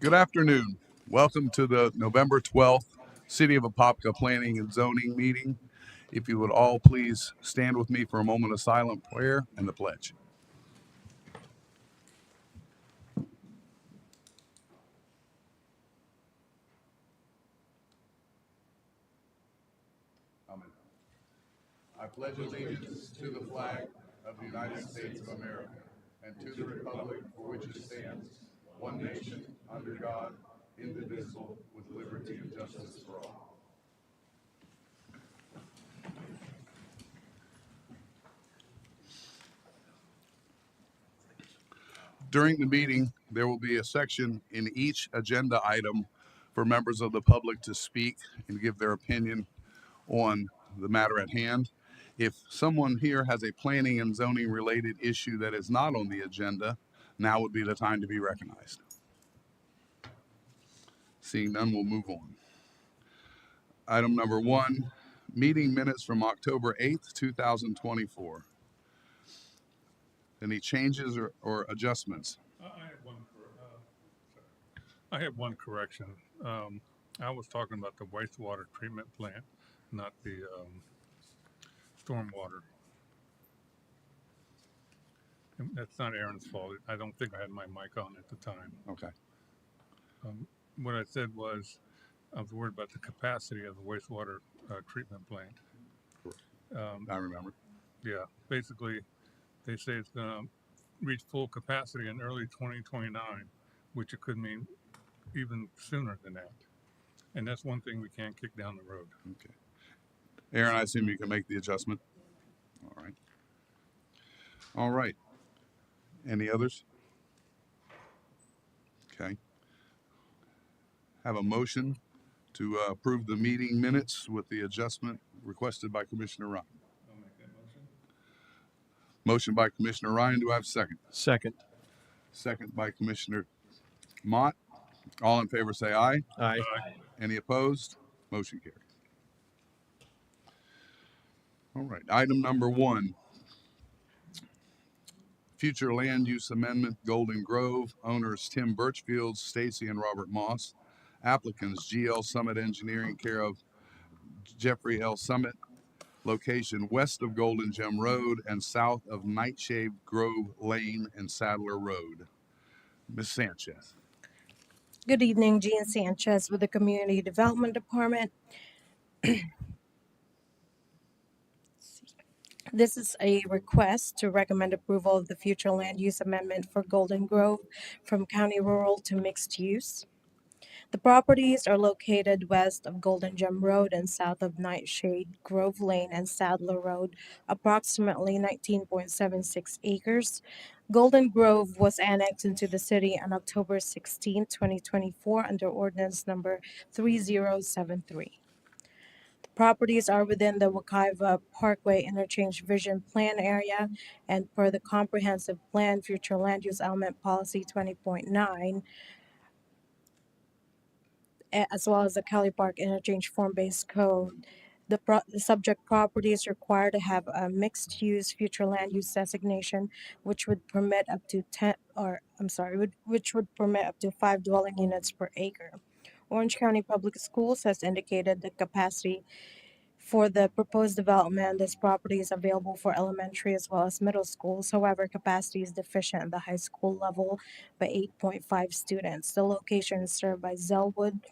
Good afternoon. Welcome to the November 12th City of Apopka Planning and Zoning meeting. If you would all please stand with me for a moment of silent prayer and the pledge. Amen. I pledge allegiance to the flag of the United States of America and to the republic for which it stands, one nation, under God, indivisible, with liberty and justice for all. During the meeting, there will be a section in each agenda item for members of the public to speak and give their opinion on the matter at hand. If someone here has a planning and zoning related issue that is not on the agenda, now would be the time to be recognized. Seeing none, we'll move on. Item number one, meeting minutes from October 8th, 2024. Any changes or adjustments? I have one correction. I was talking about the wastewater treatment plant, not the stormwater. And that's not Aaron's fault. I don't think I had my mic on at the time. Okay. What I said was I was worried about the capacity of the wastewater treatment plant. I remember. Yeah, basically, they say it's going to reach full capacity in early 2029, which it could mean even sooner than that. And that's one thing we can't kick down the road. Okay. Aaron, I assume you can make the adjustment. All right. All right. Any others? Okay. Have a motion to approve the meeting minutes with the adjustment requested by Commissioner Ryan. I'll make that motion. Motion by Commissioner Ryan. Do I have a second? Second. Second by Commissioner Mott. All in favor say aye. Aye. Any opposed? Motion carries. All right. Item number one. Future land use amendment, Golden Grove. Owners Tim Birchfield, Stacy and Robert Moss. Applicants GL Summit Engineering, care of Jeffrey L. Summit. Location west of Golden Gem Road and south of Nightshade Grove Lane and Sadler Road. Ms. Sanchez. Good evening, Jean Sanchez with the Community Development Department. This is a request to recommend approval of the future land use amendment for Golden Grove from county rural to mixed use. The properties are located west of Golden Gem Road and south of Nightshade Grove Lane and Sadler Road, approximately 19.76 acres. Golden Grove was annexed into the city on October 16, 2024 under ordinance number 3073. The properties are within the Wekiva Parkway Interchange Vision Plan area, and per the Comprehensive Plan Future Land Use Element Policy 20.9, as well as the Kelly Park Interchange Form-Based Code. The subject property is required to have a mixed-use future land use designation, which would permit up to 5 dwelling units per acre. Orange County Public Schools has indicated the capacity for the proposed development. This property is available for elementary as well as middle schools. However, capacity is deficient at the high school level by 8.5 students. The location is served by Zellwood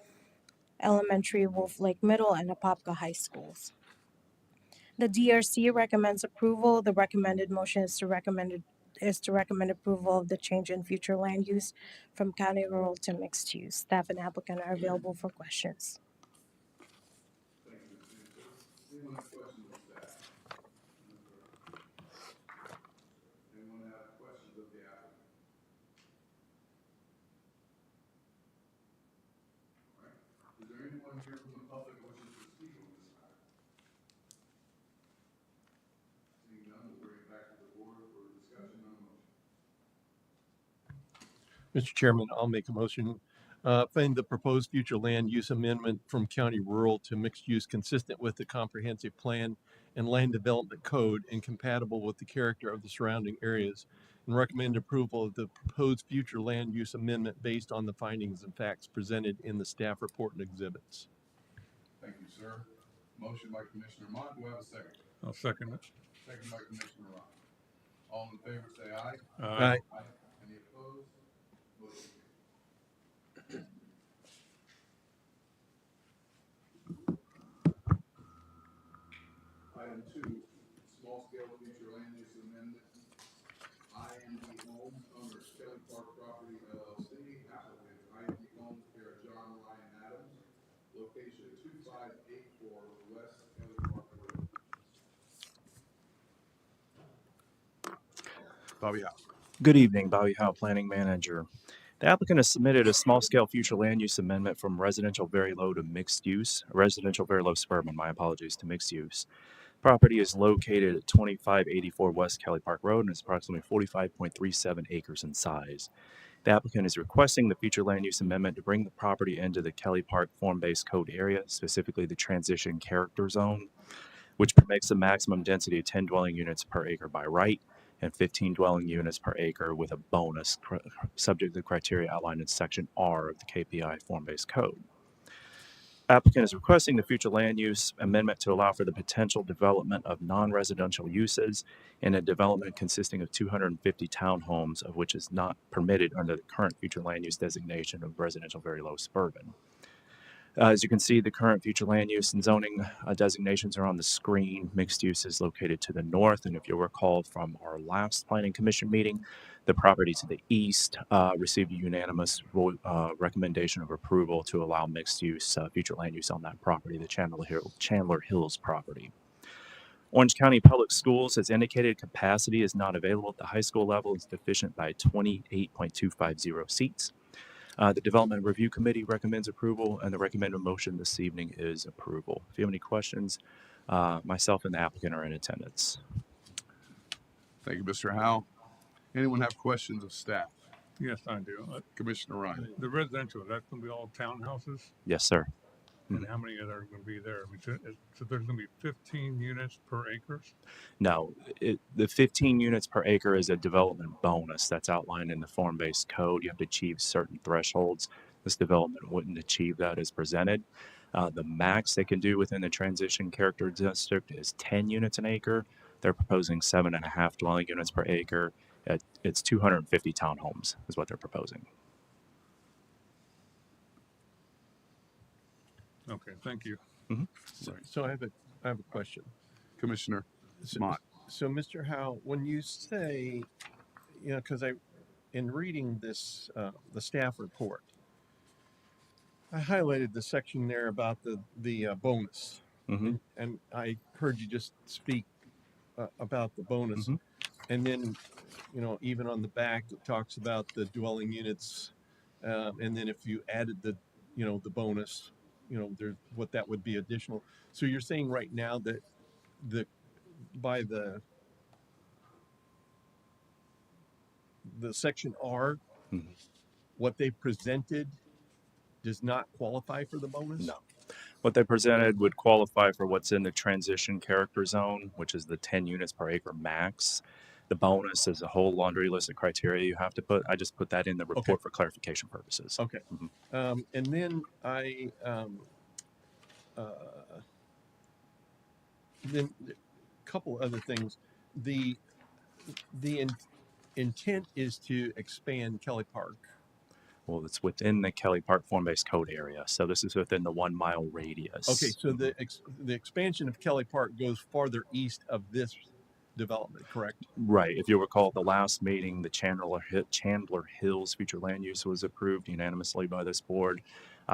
Elementary, Wolf Lake Middle, and Apopka High Schools. The DRC recommends approval. The recommended motion is to recommend approval of the change in future land use from county rural to mixed use. Staff and applicant are available for questions. Anyone have questions of staff? Anyone have questions of the applicant? All right. Is there anyone here from the public who wishes to speak on this matter? Seeing none, we'll bring it back to the board for discussion on the motion. Mr. Chairman, I'll make a motion. Find the proposed future land use amendment from county rural to mixed use consistent with the comprehensive plan and land development code and compatible with the character of the surrounding areas and recommend approval of the proposed future land use amendment based on the findings and facts presented in the staff report and exhibits. Thank you, sir. Motion by Commissioner Mott. Do I have a second? I'll second it. Second by Commissioner Rock. All in favor, say aye. Aye. Aye. Any opposed? Motion carries. Item 2, small scale future land use amendment. IND Homes, owners Kelly Park Property LLC, applicant IND Homes, care of John Ryan Adams, location 2584 West Kelly Park Road. Bobby Howe. Good evening, Bobby Howe, Planning Manager. The applicant has submitted a small-scale future land use amendment from residential very low to mixed use, residential very low suburban, my apologies, to mixed use. Property is located at 2584 West Kelly Park Road and is approximately 45.37 acres in size. The applicant is requesting the future land use amendment to bring the property into the Kelly Park form-based code area, specifically the transition character zone, which permits a maximum density of 10 dwelling units per acre by right and 15 dwelling units per acre with a bonus subject to the criteria outlined in Section R of the KPI form-based code. Applicant is requesting the future land use amendment to allow for the potential development of non-residential uses in a development consisting of 250 townhomes, of which is not permitted under the current future land use designation of residential very low suburban. As you can see, the current future land use and zoning designations are on the screen. Mixed use is located to the north, and if you'll recall from our last Planning Commission meeting, the property to the east received a unanimous recommendation of approval to allow mixed use, future land use on that property, the Chandler Hills property. Orange County Public Schools has indicated capacity is not available at the high school level. It's deficient by 28.250 seats. The Development Review Committee recommends approval, and the recommended motion this evening is approval. If you have any questions, myself and the applicant are in attendance. Thank you, Mr. Howe. Anyone have questions of staff? Yes, I do. Commissioner Ryan. The residential, that's going to be all townhouses? Yes, sir. And how many are there going to be there? I mean, so there's going to be 15 units per acres? No, the 15 units per acre is a development bonus that's outlined in the form-based code. You have to achieve certain thresholds. This development wouldn't achieve that as presented. The max they can do within the transition character district is 10 units an acre. They're proposing 7.5 dwelling units per acre. It's 250 townhomes is what they're proposing. Okay, thank you. So I have a question. Commissioner So, Mott. so Mr. Howe, when you say, because in reading this, the staff report, I highlighted the section there about the bonus, and I heard you just speak about the bonus, and then, even on the back it talks about the dwelling units, and then if you added the bonus, there's what that would be additional. So you're saying right now that by the section R, what they presented does not qualify for the bonus? No. What they presented would qualify for what's in the transition character zone, which is the 10 units per acre max. The bonus is a whole laundry list of criteria you have to put. I just put that in the report for clarification purposes. Okay. And then then a couple other things. The intent is to expand Kelly Park. Well, it's within the Kelly Park form-based code area, so this is within the 1 mile radius. Okay, so the expansion of Kelly Park goes farther east of this development, correct? Right. If you recall, at the last meeting, the Chandler Hills future land use was approved unanimously by this board,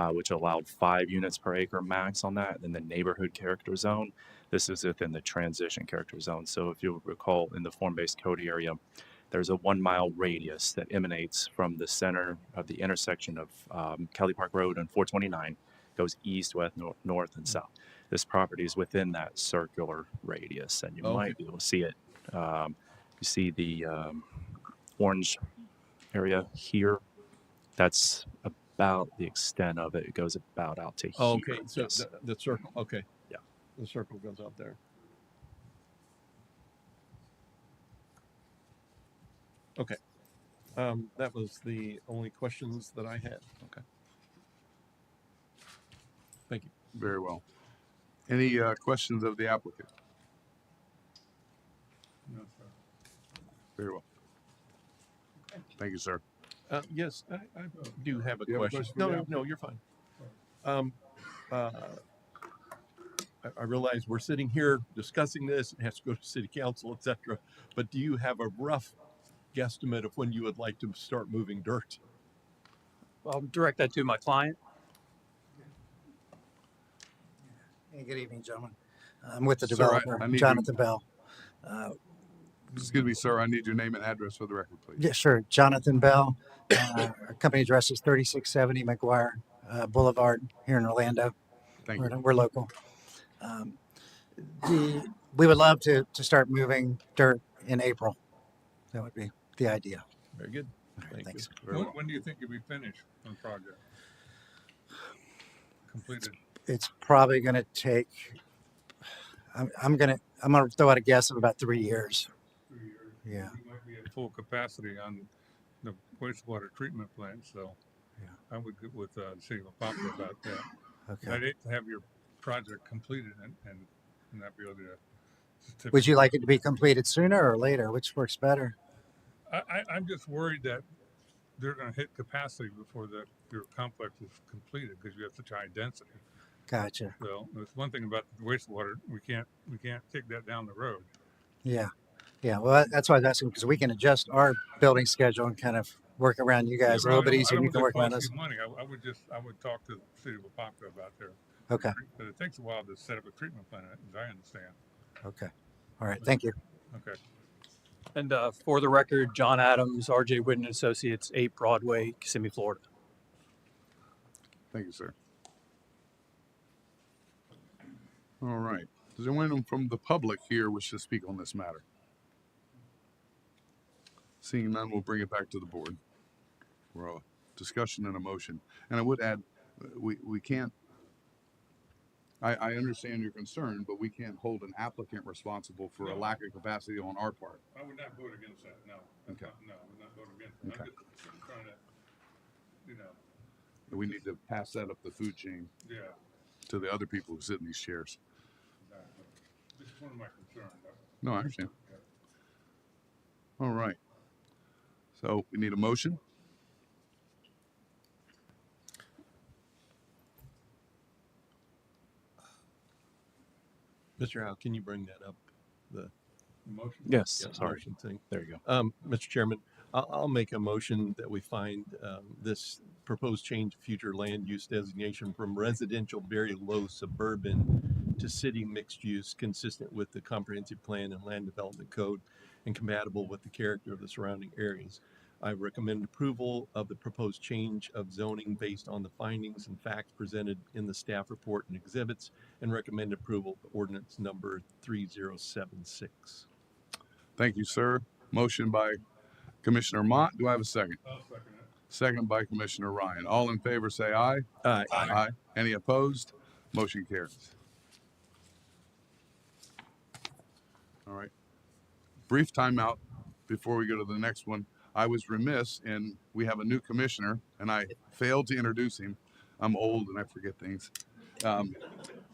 which allowed 5 units per acre max on that. Then the neighborhood character zone, this is within the transition character zone. So if you recall, in the form-based code area, there's a 1 mile radius that emanates from the center of the intersection of Kelly Park Road and 429, goes east, west, north, and south. This property is within that circular radius, and you might be able to see it. You see the orange area here. That's about the extent of it. It goes about out to here. Okay, so Yes. the circle. Okay, Yeah. The circle goes out there. Okay. That was the only questions that I had. Okay. Thank you. Very well. Any questions of the applicant? No, sir. Very well. Thank you, sir. Yes, I do have a You have a question. question for No, the no, applicant? no, you're fine. Um, uh, I realize we're sitting here discussing this. It has to go to city council, etc. But do you have a rough guesstimate of when you would like to start moving dirt? I'll direct that to my client. Hey, good evening, gentlemen. I'm with the Sir, developer, I need Jonathan Bell. Uh, excuse me, sir. I need your name and address for the record, please. yeah, sure. Jonathan Bell. Our company address is 3670 McGuire Boulevard here in Orlando. Thank you. We're local. Um, we would love to start moving dirt in April. That would be the idea. Very good. All right, Thank you. thanks. Very well. When do you think you'll be finished on the project? Completed? It's probably going to take. I'm gonna throw out a guess of about 3 years. 3 years. Yeah. You might be at full capacity on the wastewater treatment plant, so Yeah. I would get with the city of Apopka about that. Okay. I'd hate to have your project completed and not be able to. Would you like it to be completed sooner or later? Which works better? I'm just worried that they're going to hit capacity before your complex is completed because you have such high density. Gotcha. So there's one thing about the wastewater, we can't take that down the road. Yeah. Yeah. Well, that's why I was asking because we can adjust our building schedule and kind of work around you guys a little bit easier. And you can work around us. Money. I would talk to the city of Apopka about their. Okay. But it takes a while to set up a treatment plant, as I understand. Okay. All right. Thank you. Okay. And for the record, John Adams, RJ Whitten Associates, 8 Broadway, Kissimmee, Florida. Thank you, sir. All right. Does anyone from the public here wish to speak on this matter? Seeing none, we'll bring it back to the board for a discussion and a motion. And I would add, we can't, I understand your concern, but we can't hold an applicant responsible for a No. lack of capacity on our part. I would not vote against that. No. Okay. No, I would not vote against it. Okay. I'm just trying to, you know, We need to pass that up the food chain yeah, to the other people who sit in these chairs. exactly. This is one of my concerns. No, I understand. All right. So we need a motion. Mr. Howe, can you bring that up? The Motion? Yes. Sorry. motion thing. There you go. Mr. Chairman, I'll make a motion that we find this proposed change of future land use designation from residential very low suburban to city mixed use consistent with the comprehensive plan and land development code and compatible with the character of the surrounding areas. I recommend approval of the proposed change of zoning based on the findings and facts presented in the staff report and exhibits, and recommend approval of ordinance number 3076. Thank you, sir. Motion by Commissioner Mott. Do I have a second? I'll second it. Second by Commissioner Ryan. All in favor say aye. Aye. Any opposed? Motion carries. All right. Brief timeout before we go to the next one. I was remiss, and we have a new commissioner, and I failed to introduce him. I'm old and I forget things.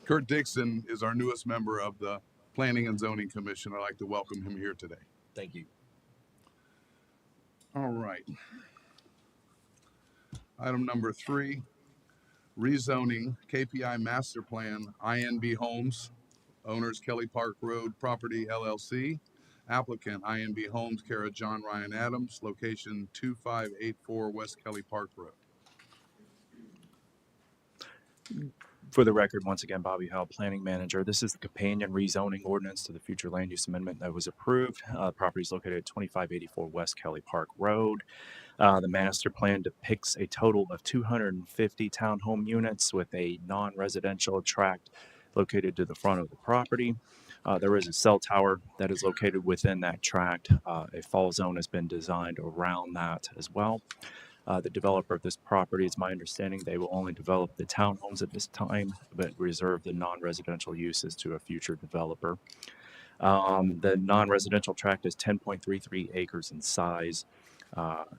Kurt Dixon is our newest member of the Planning and Zoning Commission. I'd like to welcome him here today. Thank you. All right. Item number 3, rezoning KPI Master Plan, INB Homes, owners Kelly Park Road Property LLC, applicant INB Homes, care of John Ryan Adams, location 2584 West Kelly Park Road. For the record, once again, Bobby Howe, Planning Manager. This is the companion rezoning ordinance to the future land use amendment that was approved. Property is located at 2584 West Kelly Park Road. The master plan depicts a total of 250 townhome units with a non-residential tract located to the front of the property. There is a cell tower that is located within that tract. A fall zone has been designed around that as well. The developer of this property, it's my understanding they will only develop the townhomes at this time, but reserve the non-residential uses to a future developer. The non-residential tract is 10.33 acres in size.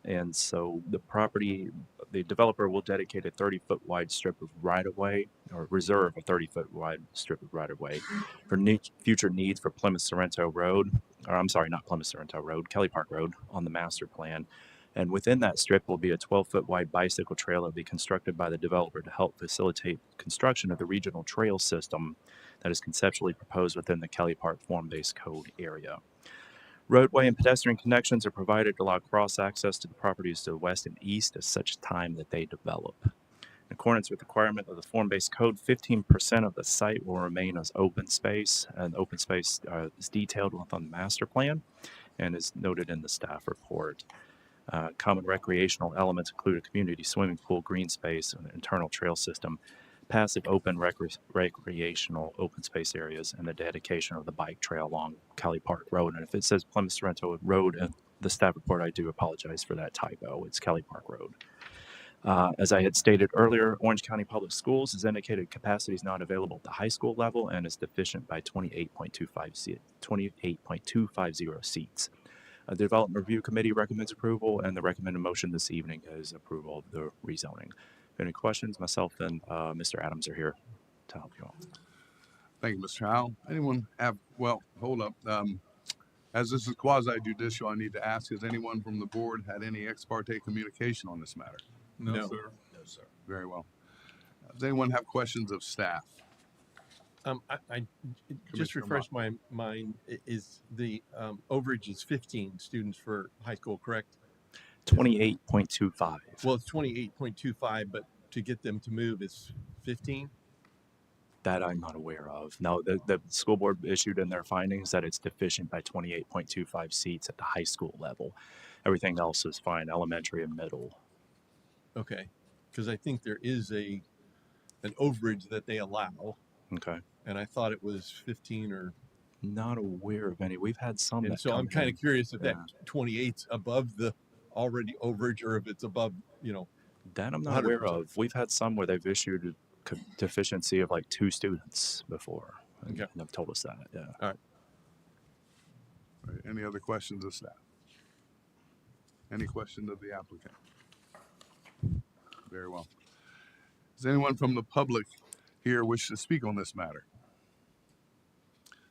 And so the developer will dedicate a 30-foot wide strip of right-of-way, or reserve a 30-foot wide strip of right-of-way for future needs for Plymouth Sorrento Road, or I'm sorry, not Plymouth Sorrento Road, Kelly Park Road on the master plan. And within that strip will be a 12-foot wide bicycle trail that will be constructed by the developer to help facilitate construction of the regional trail system that is conceptually proposed within the Kelly Park Form-Based Code area. Roadway and pedestrian connections are provided to allow cross-access to the properties to the west and east at such time that they develop. In accordance with the requirement of the Form-Based Code, 15% of the site will remain as open space, and open space is detailed within the master plan and is noted in the staff report. Common recreational elements include a community swimming pool, green space, an internal trail system, passive open recreational open space areas, and the dedication of the bike trail along Kelly Park Road. And if it says Plymouth Sorrento Road in the staff report, I do apologize for that typo. It's Kelly Park Road. As I had stated earlier, Orange County Public Schools has indicated capacity is not available at the high school level and is deficient by 28.250 seats. The Development Review Committee recommends approval, and the recommended motion this evening is approval of the rezoning. Any questions? Myself and Mr. Adams are here to help you all. Thank you, Mr. Howell. Anyone have, well, hold up. As this is quasi judicial, I need to ask, has anyone from the board had any ex parte communication on this matter? No, No. sir. No, sir. Very well. Does anyone have questions of staff? I just Commissioner refresh my mind. Is the overage is 15 students for high school, correct? 28.25. Well, it's 28.25, but to get them to move is 15. That I'm not aware of. No, the school board issued in their findings that it's deficient by 28.25 seats at the high school level. Everything else is fine, elementary and middle. Okay, because I think there is an overage that they allow, Okay. and I thought it was 15 or. Not aware of any. We've had some And that so come I'm kind in. of curious if that Yeah. 28's above the already overage or if it's above, That I'm not aware 100%. of. We've had some where they've issued a deficiency of like 2 students before. And Okay. have told us that. Yeah. All right, any other questions of staff? Any questions of the applicant? Very well. Does anyone from the public here wish to speak on this matter?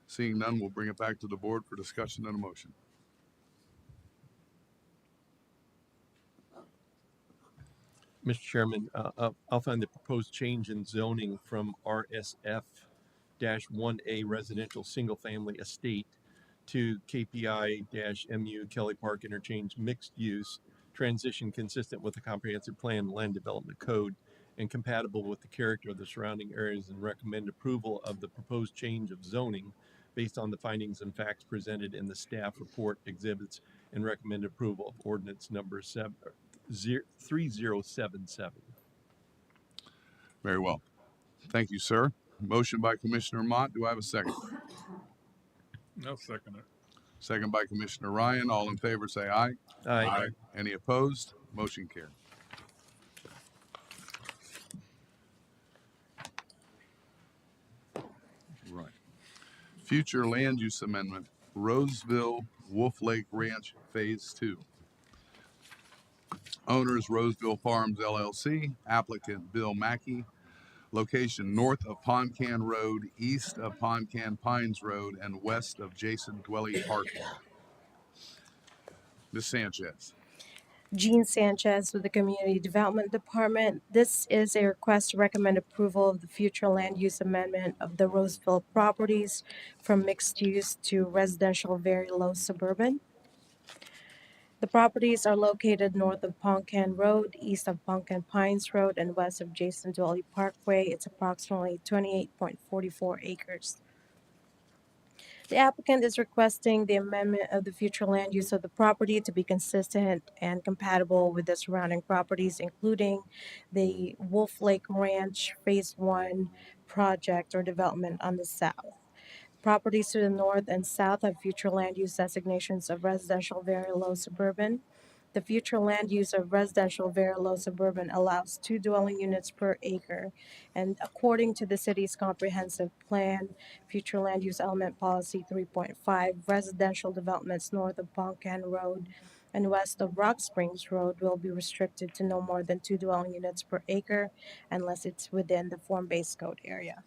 Seeing none, we'll bring it back to the board for discussion and a motion. Mr. Chairman, I'll find the proposed change in zoning from RSF-1A residential single-family estate to KPI-MU Kelly Park Interchange mixed use transition consistent with the comprehensive plan land development code and compatible with the character of the surrounding areas, and recommend approval of the proposed change of zoning based on the findings and facts presented in the staff report exhibits, and recommend approval of ordinance number 3077. Very well. Thank you, sir. Motion by Commissioner Mott. Do I have a second? No, second it. Second by Commissioner Ryan. All in favor say aye. Aye. Any opposed? Motion carried. Right. Future land use amendment, Roseville Wolf Lake Ranch Phase 2. Owners Roseville Farms LLC, applicant Bill Mackey. Location north of Poncan Road, east of Poncan Pines Road, and west of Jason Dwelly Parkway. Ms. Sanchez. Jean Sanchez with the Community Development Department. This is a request to recommend approval of the future land use amendment of the Roseville properties from mixed use to residential very low suburban. The properties are located north of Poncan Road, east of Poncan Pines Road, and west of Jason Dwelly Parkway. It's approximately 28.44 acres. The applicant is requesting the amendment of the future land use of the property to be consistent and compatible with the surrounding properties, including the Wolf Lake Ranch Phase 1 project or development on the south. Properties to the north and south have future land use designations of residential very low suburban. The future land use of residential very low suburban allows 2 dwelling units per acre. And according to the city's comprehensive plan, future land use element policy 3.5, residential developments north of Poncan Road and west of Rock Springs Road will be restricted to no more than 2 dwelling units per acre unless it's within the form-based code area.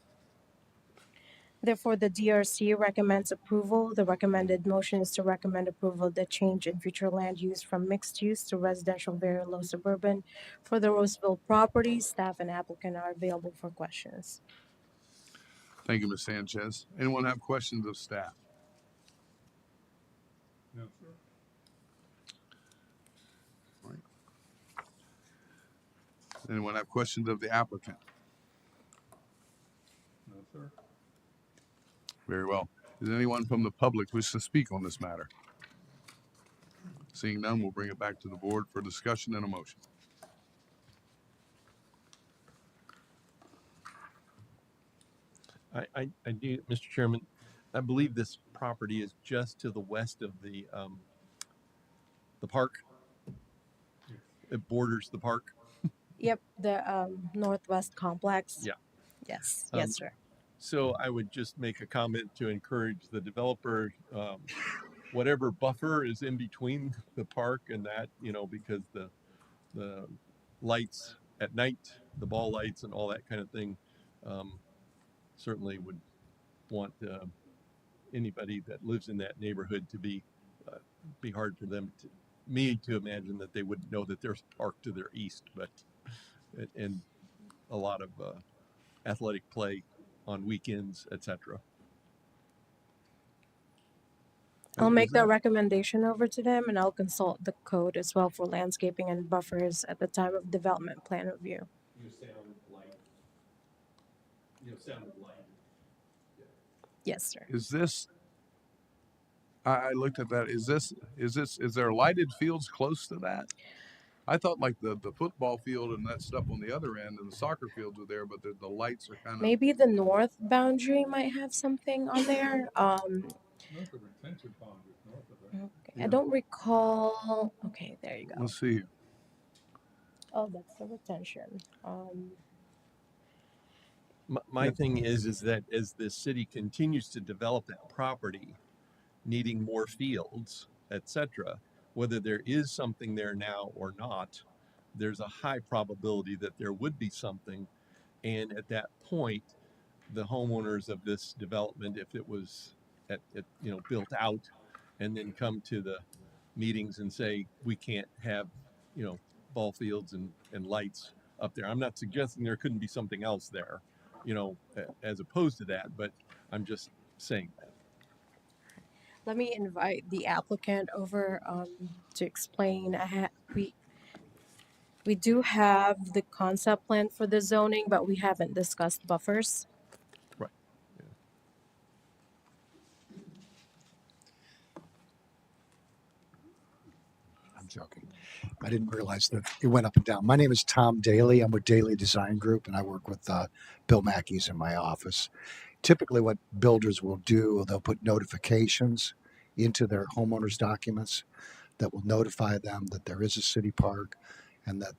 Therefore, the DRC recommends approval. The recommended motion is to recommend approval of the change in future land use from mixed use to residential very low suburban for the Roseville property. Staff and applicant are available for questions. Thank you, Ms. Sanchez. Anyone have questions of staff? No, sir. Anyone have questions of the applicant? No, sir. Very well. Does anyone from the public wish to speak on this matter? Seeing none, we'll bring it back to the board for discussion and a motion. I do, Mr. Chairman, I believe this property is just to the west of the park. It borders the park. Yep, the Northwest Complex. Yeah. Yes, Um, yes, sir. So I would just make a comment to encourage the developer, whatever buffer is in between the park and that, because the lights at night, the ball lights and all that kind of thing, certainly would want anybody that lives in that neighborhood to be hard for me to imagine that they wouldn't know that there's a park to their east, but and a lot of athletic play on weekends, etc. I'll Is make that that- recommendation over to them and I'll consult the code as well for landscaping and buffers at the time of development plan review. sounded like. Yes, sir. Is this, I looked at that, is there lighted fields close to that? I thought like the football field and that stuff on the other end and the soccer fields were there, but the lights are kind of. Maybe the north boundary might have something on there. North of retention pond is north of it. Okay, I don't recall. Okay, there you go. Let's see. Oh, that's the retention. My thing is that as the city continues to develop that property, needing more fields, etc., whether there is something there now or not, there's a high probability that there would be something. And at that point, the homeowners of this development, if it was built out, and then come to the meetings and say we can't have ball fields and lights up there. I'm not suggesting there couldn't be something else there, as opposed to that, but I'm just saying that. Let me invite the applicant over to explain. We do have the concept plan for the zoning, but we haven't discussed buffers. Right. I'm joking. I didn't realize that it went up and down. My name is Tom Daly. I'm with Daly Design Group, and I work with Bill Mackey's in my office. Typically, what builders will do, they'll put notifications into their homeowners' documents that will notify them that there is a city park and that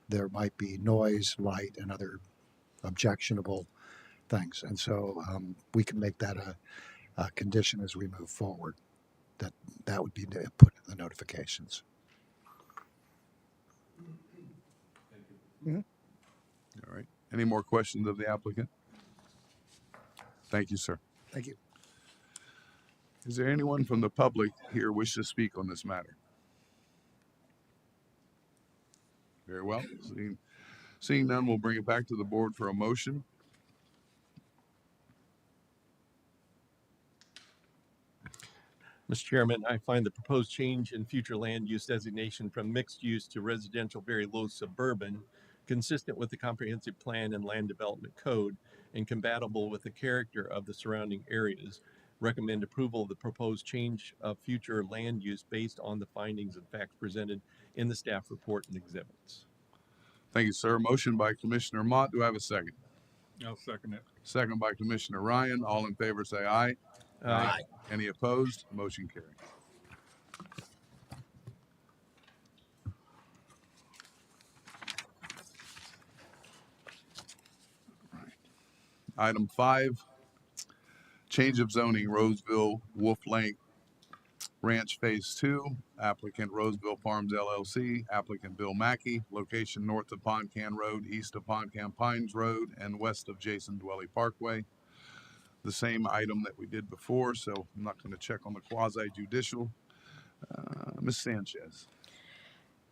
there might be noise, light, and other objectionable things. And so we can make that a condition as we move forward. That would be put in the notifications. All right. Any more questions of the applicant? Thank you, sir. Thank you. Is there anyone from the public here wish to speak on this matter? Very well. Seeing none, we'll bring it back to the board for a motion. Mr. Chairman, I find the proposed change in future land use designation from mixed use to residential very low suburban consistent with the comprehensive plan and land development code and compatible with the character of the surrounding areas. Recommend approval of the proposed change of future land use based on the findings and facts presented in the staff report and exhibits. Thank you, sir. Motion by Commissioner Mott. Do I have a second? I'll second it. Second by Commissioner Ryan. All in favor say aye. Any opposed? Motion carried. Item 5, change of zoning, Roseville Wolf Lake Ranch Phase 2, applicant Roseville Farms LLC, applicant Bill Mackey, location north of Poncan Road, east of Poncan Pines Road, and west of Jason Dwelly Parkway. The same item that we did before, so I'm not going to check on the quasi judicial. Ms. Sanchez.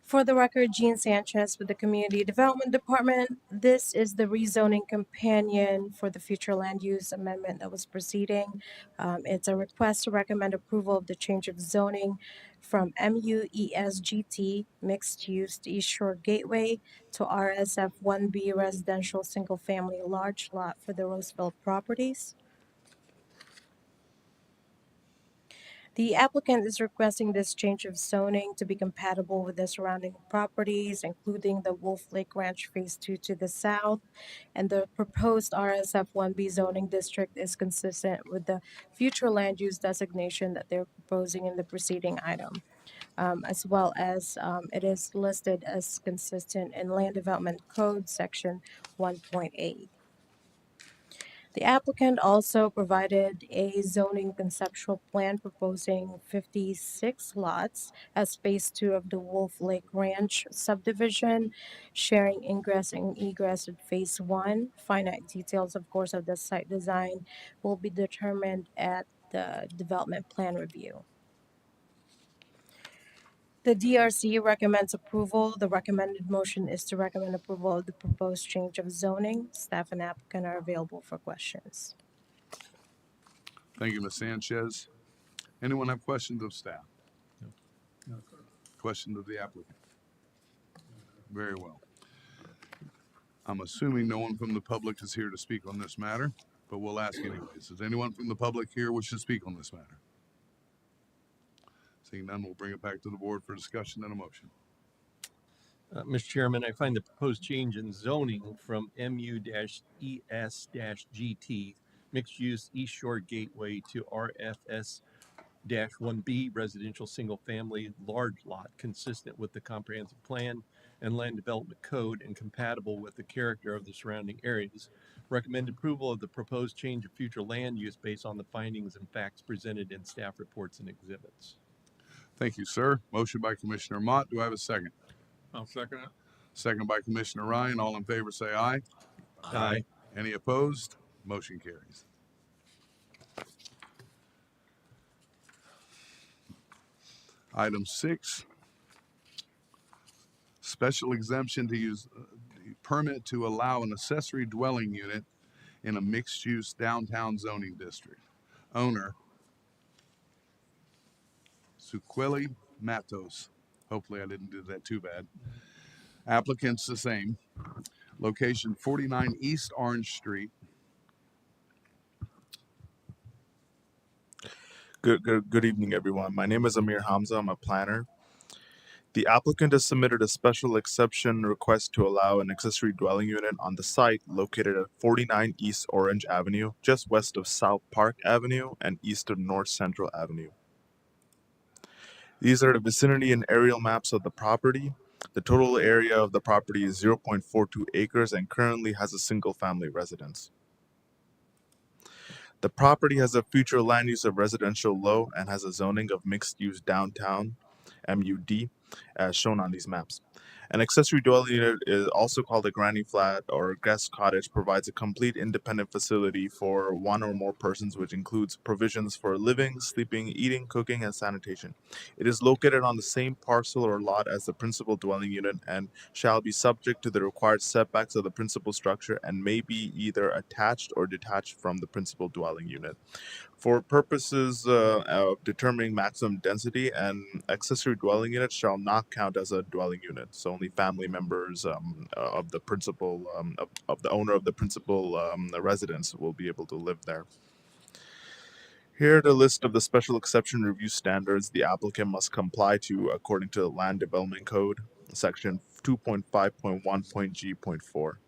For the record, Jean Sanchez with the Community Development Department. This is the rezoning companion for the future land use amendment that was proceeding. It's a request to recommend approval of the change of zoning from MUESGT, mixed use to East Shore Gateway, to RSF 1B residential single family large lot for the Roseville properties. The applicant is requesting this change of zoning to be compatible with the surrounding properties, including the Wolf Lake Ranch Phase 2 to the south, and the proposed RSF 1B zoning district is consistent with the future land use designation that they're proposing in the preceding item, as well as it is listed as consistent in Land Development Code Section 1.8. The applicant also provided a zoning conceptual plan proposing 56 lots as phase 2 of the Wolf Lake Ranch subdivision, sharing ingress and egress with phase 1. Finite details, of course, of the site design will be determined at the development plan review. The DRC recommends approval. The recommended motion is to recommend approval of the proposed change of zoning. Staff and applicant are available for questions. Thank you, Ms. Sanchez. Anyone have questions of staff? No, sir. Questions of the applicant? Very well. I'm assuming no one from the public is here to speak on this matter, but we'll ask anyways. Is anyone from the public here wish to speak on this matter? Seeing none, we'll bring it back to the board for discussion and a motion. Mr. Chairman, I find the proposed change in zoning from MU-ES-GT, mixed use East Shore Gateway, to RFS-1B residential single family large lot, consistent with the comprehensive plan and land development code and compatible with the character of the surrounding areas. Recommend approval of the proposed change of future land use based on the findings and facts presented in staff reports and exhibits. Thank you, sir. Motion by Commissioner Mott. Do I have a second? I'll second it. Second by Commissioner Ryan. All in favor say aye. Aye. Any opposed? Motion carries. Item 6, special exemption to use permit to allow an accessory dwelling unit in a mixed-use downtown zoning district. Owner, Suqueli Matos. Hopefully I didn't do that too bad. Applicant's the same. Location 49 East Orange Street. Good evening, everyone. My name is Amir Hamza. I'm a planner. The applicant has submitted a special exception request to allow an accessory dwelling unit on the site located at 49 East Orange Avenue, just west of South Park Avenue and east of North Central Avenue. These are the vicinity and aerial maps of the property. The total area of the property is 0.42 acres and currently has a single family residence. The property has a future land use of residential low and has a zoning of mixed use downtown, MUD, as shown on these maps. An accessory dwelling unit is also called a granny flat or guest cottage, provides a complete independent facility for one or more persons, which includes provisions for living, sleeping, eating, cooking, and sanitation. It is located on the same parcel or lot as the principal dwelling unit and shall be subject to the required setbacks of the principal structure and may be either attached or detached from the principal dwelling unit. For purposes of determining maximum density, an accessory dwelling unit shall not count as a dwelling unit. So only family members of the principal, of the owner of the principal residence will be able to live there. Here are the list of the special exception review standards the applicant must comply to according to the Land Development Code, section 2.5.1.G.4.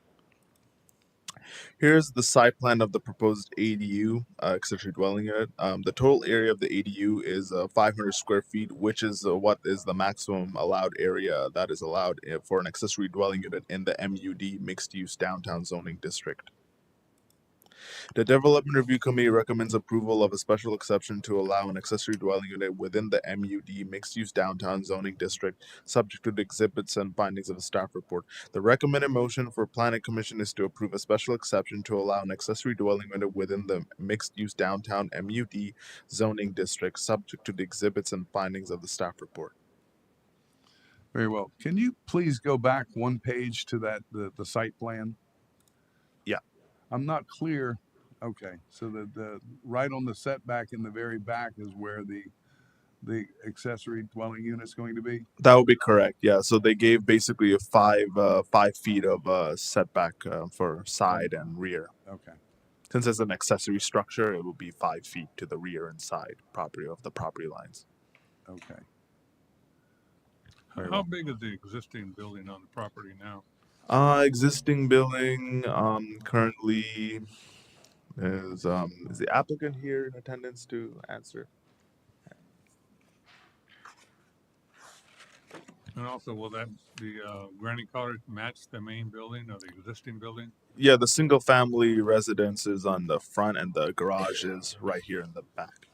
Here's the site plan of the proposed ADU, accessory dwelling unit. The total area of the ADU is 500 square feet, which is what is the maximum allowed area that is allowed for an accessory dwelling unit in the MUD mixed-use downtown zoning district. The Development Review Committee recommends approval of a special exception to allow an accessory dwelling unit within the MUD mixed-use downtown zoning district, subject to the exhibits and findings of the staff report. The recommended motion for Planning Commission is to approve a special exception to allow an accessory dwelling unit within the mixed-use downtown MUD zoning district, subject to the exhibits and findings of the staff report. Very well. Can you please go back one page to the site plan? Yeah. I'm not clear. Okay, so the right on the setback in the very back is where the accessory dwelling unit's going to be? That would be correct. Yeah. So they gave basically a 5 feet of setback for side and rear. Okay. Since it's an accessory structure, it will be 5 feet to the rear and side property of the property lines. Okay. Very How well. big is the existing building on the property now? Existing building currently is the applicant here in attendance to answer? And also, will the granny cottage match the main building or the existing building? Yeah, the single family residence is on the front and the garage is right here in the back.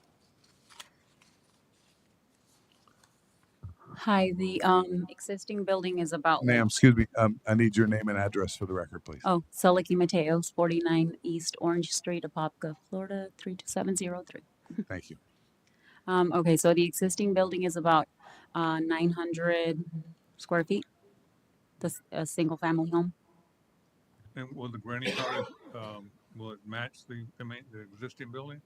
Hi, the existing building is about Ma'am, excuse me. I need your name and address for the record, please. Seliki Mateos, 49 East Orange Street, Apopka, Florida 32703. Thank you. Okay, so the existing building is about 900 square feet. A single family home. And will the granny cottage will it match the existing building?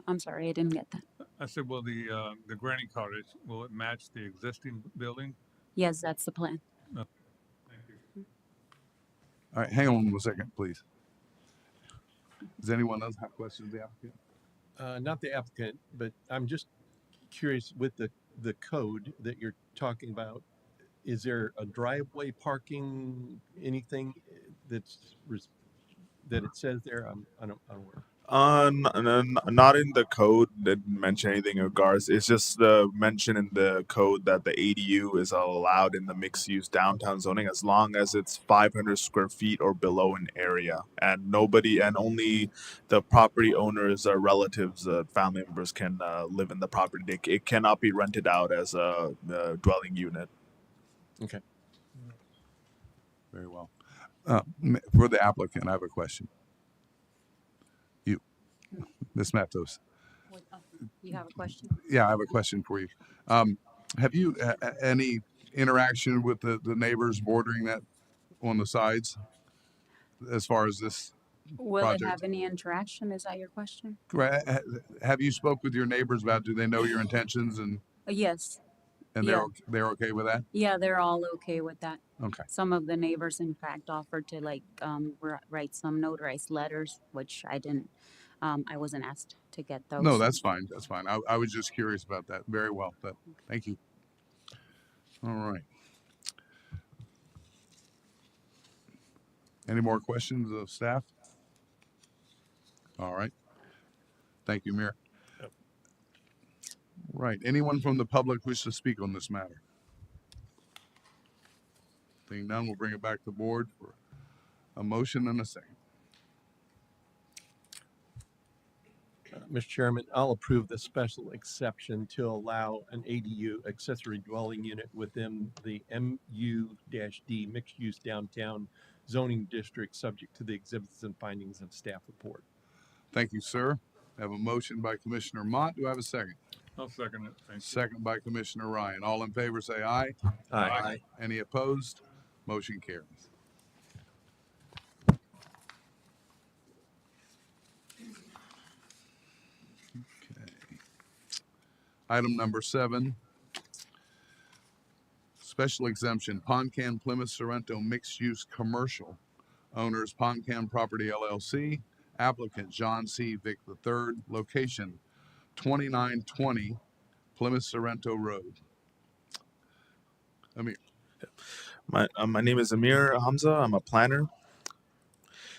I'm sorry, I didn't get that. I said, will the granny cottage will it match the existing building? Yes, that's the plan. Thank you. All right, hang on one second, please. Does anyone else have questions of the applicant? Not the applicant, but I'm just curious with the code that you're talking about. Is there a driveway parking, anything that's that it says there? I'm unaware. Not in the code. Didn't mention anything in regards. It's just mentioned in the code that the ADU is allowed in the mixed-use downtown zoning as long as it's 500 square feet or below an area, and only the property owners or relatives, family members can live in the property. It cannot be rented out as a dwelling unit. Okay. Very well. For the applicant, I have a question. Ms. Matos. You have a question? Yeah, I have a question for you. Have you any interaction with the neighbors bordering that on the sides as far as this Will project? it have any interaction? Is that your question? Right. Have you spoke with your neighbors about, do they know your intentions and Yes. they're Yeah. they're okay with that? Yeah, they're all okay with that. Okay. Some of the neighbors, in fact, offered to write some notarized letters, which I didn't. I wasn't asked to get those. No, that's fine. That's fine. I was just curious about that. Very well. Thank you. All right. Any more questions of staff? All right. Thank you, Mayor. Yep. Right. Anyone from the public wish to speak on this matter? Seeing none, we'll bring it back to the board for a motion and a second. Mr. Chairman, I'll approve the special exception to allow an ADU accessory dwelling unit within the MU-D mixed-use downtown zoning district, subject to the exhibits and findings of staff report. Thank you, sir. I have a motion by Commissioner Mott. Do I have a second? I'll second it. Thank you. Second by Commissioner Ryan. All in favor say aye. Aye. Any opposed? Motion carries. Okay. Item number 7. Special exemption, Poncan Plymouth Sorrento Mixed Use Commercial. Owners Poncan Property LLC. Applicant John C. Vick III. Location 2920 Plymouth Sorrento Road. Amir. My name is Amir Hamza. I'm a planner.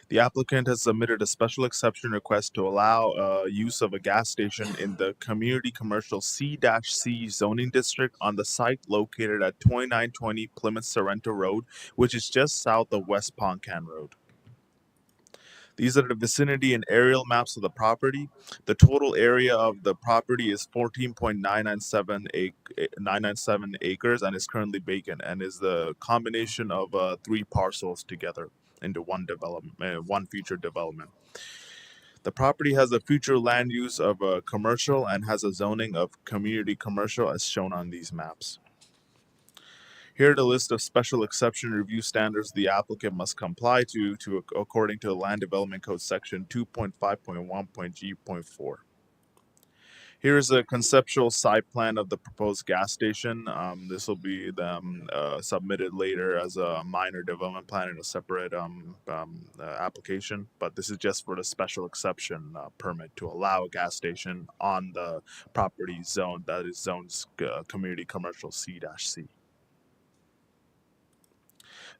The applicant has submitted a special exception request to allow use of a gas station in the Community Commercial C-C zoning district on the site located at 2920 Plymouth Sorrento Road, which is just south of West Poncan Road. These are the vicinity and aerial maps of the property. The total area of the property is 14.997 acres and is currently vacant and is the combination of 3 parcels together into one development, one future development. The property has a future land use of commercial and has a zoning of community commercial as shown on these maps. Here are the list of special exception review standards the applicant must comply to according to the Land Development Code section 2.5.1.g.4. Here is a conceptual site plan of the proposed gas station. This will be submitted later as a minor development plan in a separate application, but this is just for the special exception permit to allow a gas station on the property zone that is zoned community commercial C-C.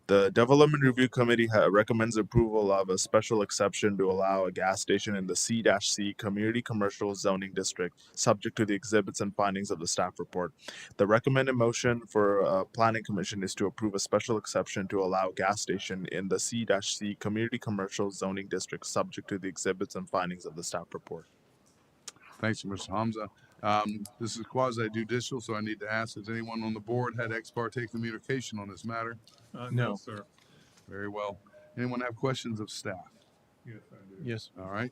The Development Review Committee recommends approval of a special exception to allow a gas station in the C-C Community Commercial Zoning District, subject to the exhibits and findings of the staff report. The recommended motion for Planning Commission is to approve a special exception to allow a gas station in the C-C Community Commercial Zoning District, subject to the exhibits and findings of the staff report. Thanks, Mr. Hamza. This is quasi judicial, so I need to ask, has anyone on the board had ex parte communication on this matter? No, No. sir. Very well. Anyone have questions of staff? Yes, I do. Yes. All right.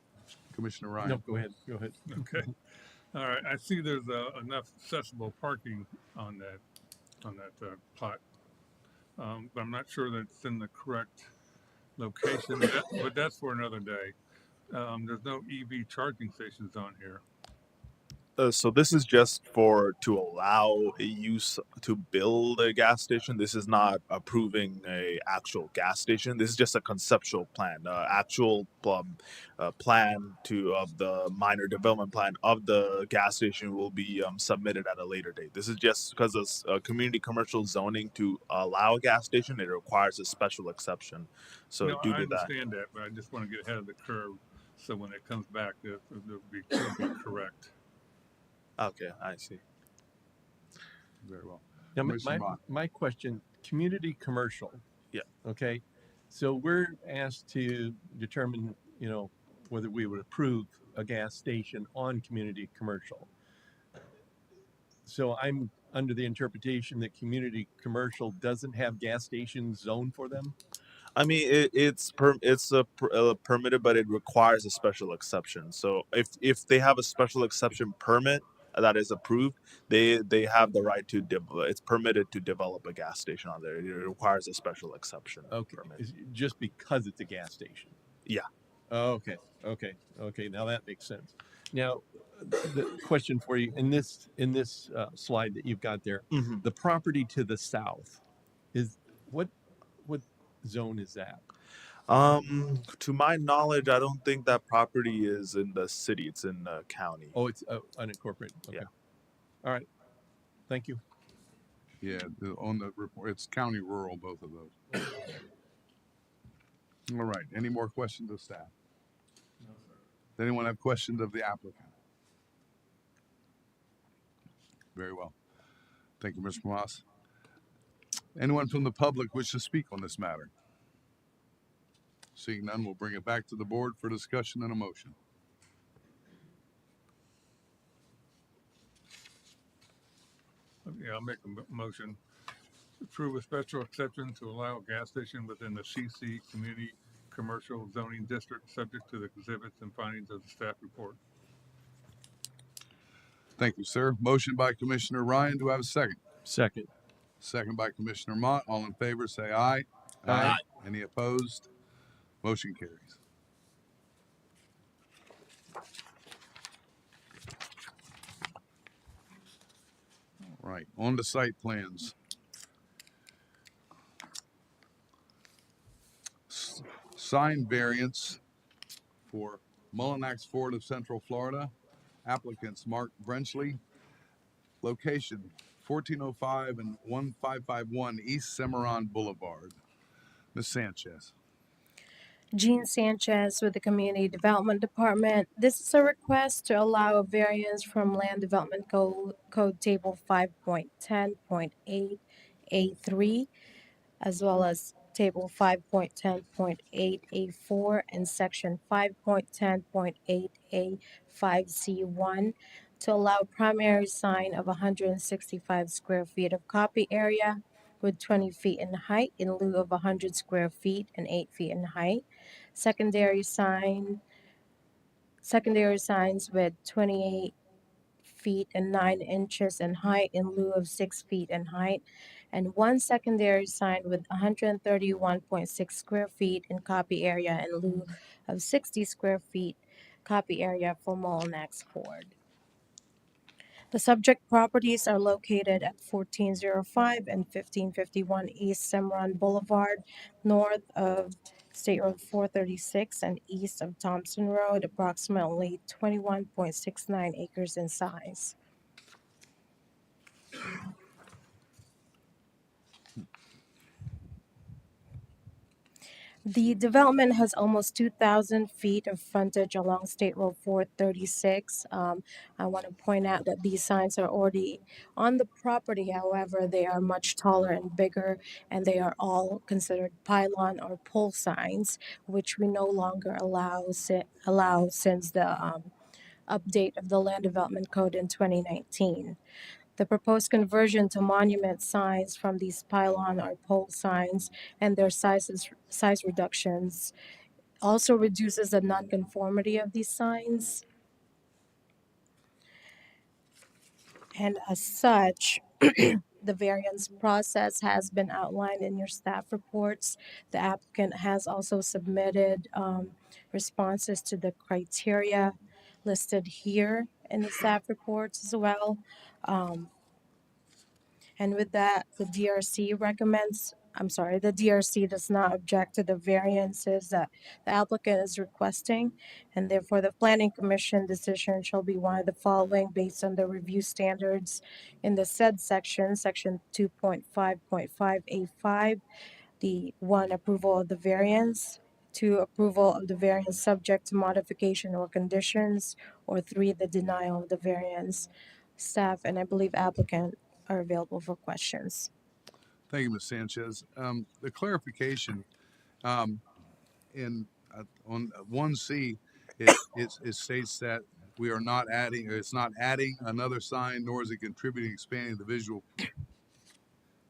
Commissioner Ryan. No, go ahead. Go ahead. Okay. All right. I see there's enough accessible parking on that plot, but I'm not sure that it's in the correct location. But that's for another day. There's no EV charging stations on here. So this is just to allow a use to build a gas station. This is not approving a actual gas station. This is just a conceptual plan. Actual plan of the minor development plan of the gas station will be submitted at a later date. This is just because it's community commercial zoning to allow a gas station. It requires a special exception. So No, due I to that. understand that, but I just want to get ahead of the curve, so when it comes back, it'll be correct. Okay, I see. Very well. Now, Commissioner Mott. my question, community commercial. Yeah. Okay. So we're asked to determine, whether we would approve a gas station on community commercial. So I'm under the interpretation that community commercial doesn't have gas stations zoned for them. I mean, it's permitted, but it requires a special exception. So if they have a special exception permit that is approved, they have the right to it's permitted to develop a gas station on there. It requires a special exception permit. Just because it's a gas station. Yeah. Okay. Now that makes sense. Now, the question for you in this slide that you've got there, Mm-hmm. the property to the south is what zone is that? To my knowledge, I don't think that property is in the city. It's in the county. Oh, it's unincorporated. Okay. Yeah. All right. Thank you. Yeah, on the report, it's county rural, both of those. All right. Any more questions of staff? No, sir. Does anyone have questions of the applicant? Very well. Thank you, Mr. Moss. Anyone from the public wish to speak on this matter? Seeing none, we'll bring it back to the board for discussion and a motion. Okay, I'll make a motion to approve a special exception to allow a gas station within the CC Community Commercial Zoning District, subject to the exhibits and findings of the staff report. Thank you, sir. Motion by Commissioner Ryan. Do I have a second? Second. Second by Commissioner Mott. All in favor, say aye. Aye. Any opposed? Motion carries. All right, on to site plans. Sign variance for Mullinax Ford of Central Florida. Applicants Mark Brenchley. Location 1405 and 1551 East Cimarron Boulevard. Ms. Sanchez. Jean Sanchez with the Community Development Department. This is a request to allow a variance from Land Development Code Table 5.10.8A3, as well as Table 5.10.8A4 and Section 5.10.8A5C1 to allow primary sign of 165 square feet of copy area with 20 feet in height in lieu of 100 square feet and 8 feet in height. Secondary signs with 28 feet and 9 inches in height in lieu of 6 feet in height, and one secondary sign with 131.6 square feet in copy area in lieu of 60 square feet copy area for Molinax Ford. The subject properties are located at 1405 and 1551 East Cimarron Boulevard, north of State Road 436 and east of Thompson Road, approximately 21.69 acres in size. The development has almost 2,000 feet of frontage along State Road 436. I want to point out that these signs are already on the property. However, they are much taller and bigger, and they are all considered pylon or pole signs, which we no longer allow since the update of the Land Development Code in 2019. The proposed conversion to monument signs from these pylon or pole signs and their size reductions also reduces the nonconformity of these signs. And as such, the variance process has been outlined in your staff reports. The applicant has also submitted responses to the criteria listed here in the staff reports as well. And with that, the DRC does not object to the variances that the applicant is requesting, and therefore the planning commission decision shall be one of the following based on the review standards in the said section, section 2.5.5A5, the one, approval of the variance, two, approval of the variance subject to modification or conditions, or three, the denial of the variance. Staff and I believe applicant are available for questions. Thank you, Ms. Sanchez. The clarification um, in on 1C, it states that we are not adding, it's not adding another sign, nor is it contributing, expanding the visual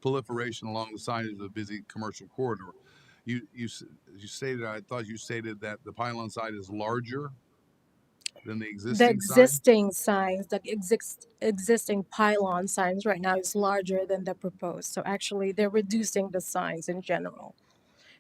proliferation along the sides of the busy commercial corridor. You stated, I thought you stated that the pylon side is larger than the The existing sign. existing pylon signs right now is larger than the proposed. So actually, they're reducing the signs in general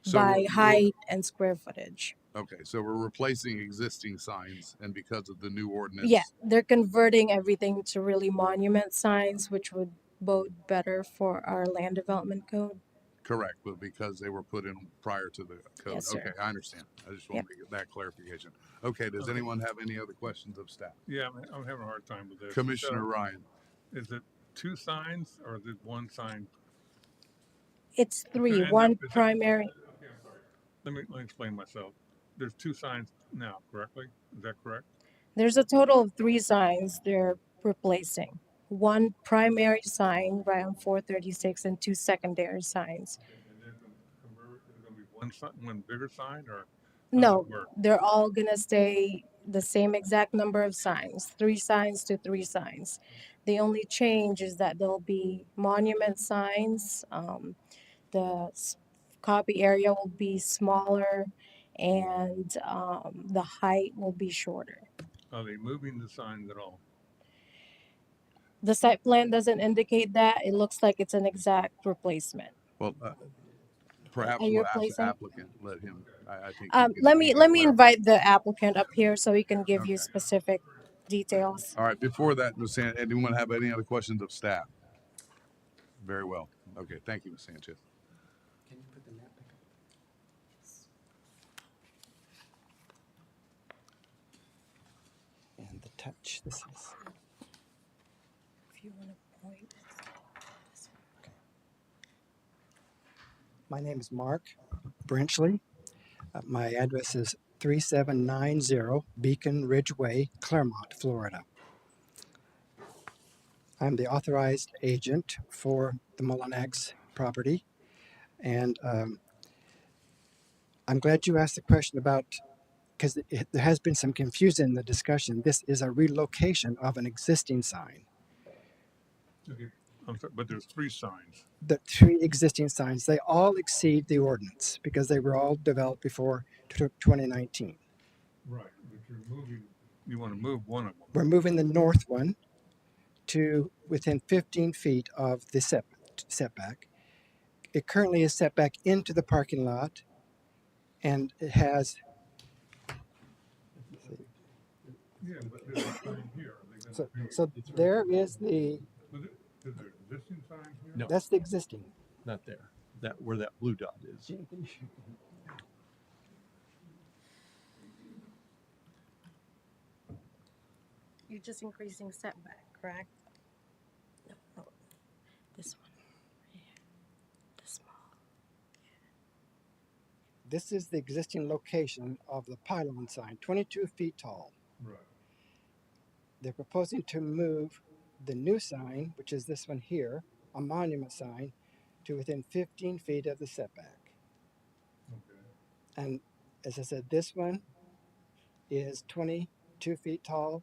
So by height and square footage. okay, so we're replacing existing signs, and because of the new ordinance, Yeah, they're converting everything to really monument signs, which would bode better for our land development code. correct, but because they were put in prior to the code. Yes, sir. Okay, I understand. I just want Yep. to make that clarification. Okay, does Okay. anyone have any other questions of staff? Yeah, I'm having a hard time with this. Commissioner So, Ryan. is it two signs or is it one sign? It's It's three, gonna end up, one is it, primary. okay, I'm sorry. Let me explain myself. There's two signs now, correctly? Is that correct? There's a total of three signs they're replacing. One primary sign right on 436 and two secondary signs. Okay, and then convert, is it gonna be one bigger sign, or how does No, it work? they're all gonna stay the same exact number of signs, three signs to three signs. The only change is that there'll be monument signs. The copy area will be smaller and the height will be shorter. Are they moving the signs at all? The site plan doesn't indicate that. It looks like it's an exact replacement. Well, Are perhaps you we'll ask the replacing? applicant. Let him. I think he Let he me can let me clarify. invite the applicant up here so he can give you Okay. specific details. All right. Before that, Ms. Sanchez, anyone have any other questions of staff? Very well. Okay. Thank you, Ms. Sanchez. And the touch, this is. If you want to point. My name is Mark Brenchley. My address is 3790 Beacon Ridge Way, Claremont, Florida. I'm the authorized agent for the Mullinax property, and I'm glad you asked the question about, because there has been some confusion in the discussion. This is a relocation of an existing sign. Okay. I'm sorry, but there's 3 signs. The 3 existing signs, they all exceed the ordinance because they were all developed before 2019. Right, but you want to move one of them. We're moving the north one to within 15 feet of the setback. It currently is set back into the parking lot, and it has. Yeah, but there's a sign here. Are they gonna So, be- so there is the. Is there existing sign here? No, That's the existing. not there. That where that blue dot is. You're just increasing setback, correct? No, no. This one. Yeah. The small. This is the existing location of the pylon sign, 22 feet tall. Right. They're proposing to move the new sign, which is this one here, a monument sign, to within 15 feet of the setback. Okay. And as I said, this one is 22 feet tall.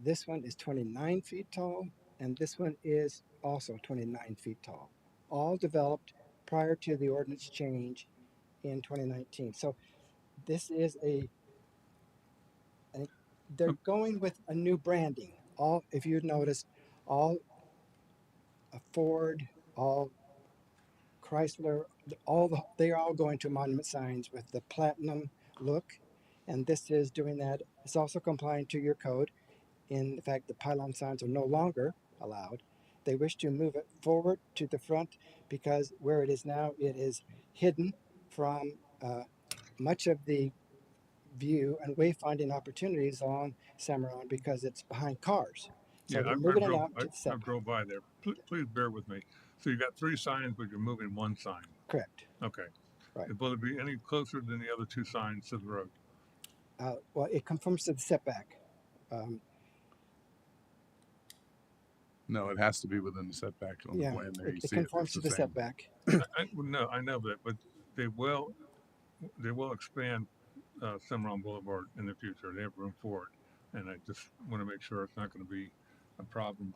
This one is 29 feet tall, and this one is also 29 feet tall. All developed prior to the ordinance change in 2019. So this is they're going with a new branding. All, if you noticed, all Ford, all Chrysler, they're all going to monument signs with the platinum look, and this is doing that. It's also complying to your code in the fact that pylon signs are no longer allowed. They wish to move it forward to the front because where it is now, it is hidden from much of the view and wayfinding opportunities along Cimarron because it's behind cars. So Yeah, they're moving it out to the I setback. drove by there. Please bear with me. So you got 3 signs, but you're moving 1 sign. Correct. Okay. Right. Will it be any closer than the other 2 signs to the road? Well, it conforms to the setback. Um, No, it has to be within the setback on yeah, the plan there. You it see it. conforms It's to the the same. setback. No, I know that, but they will expand Cimarron Boulevard in the future. They have room for it, and I just want to make sure it's not going to be a problem.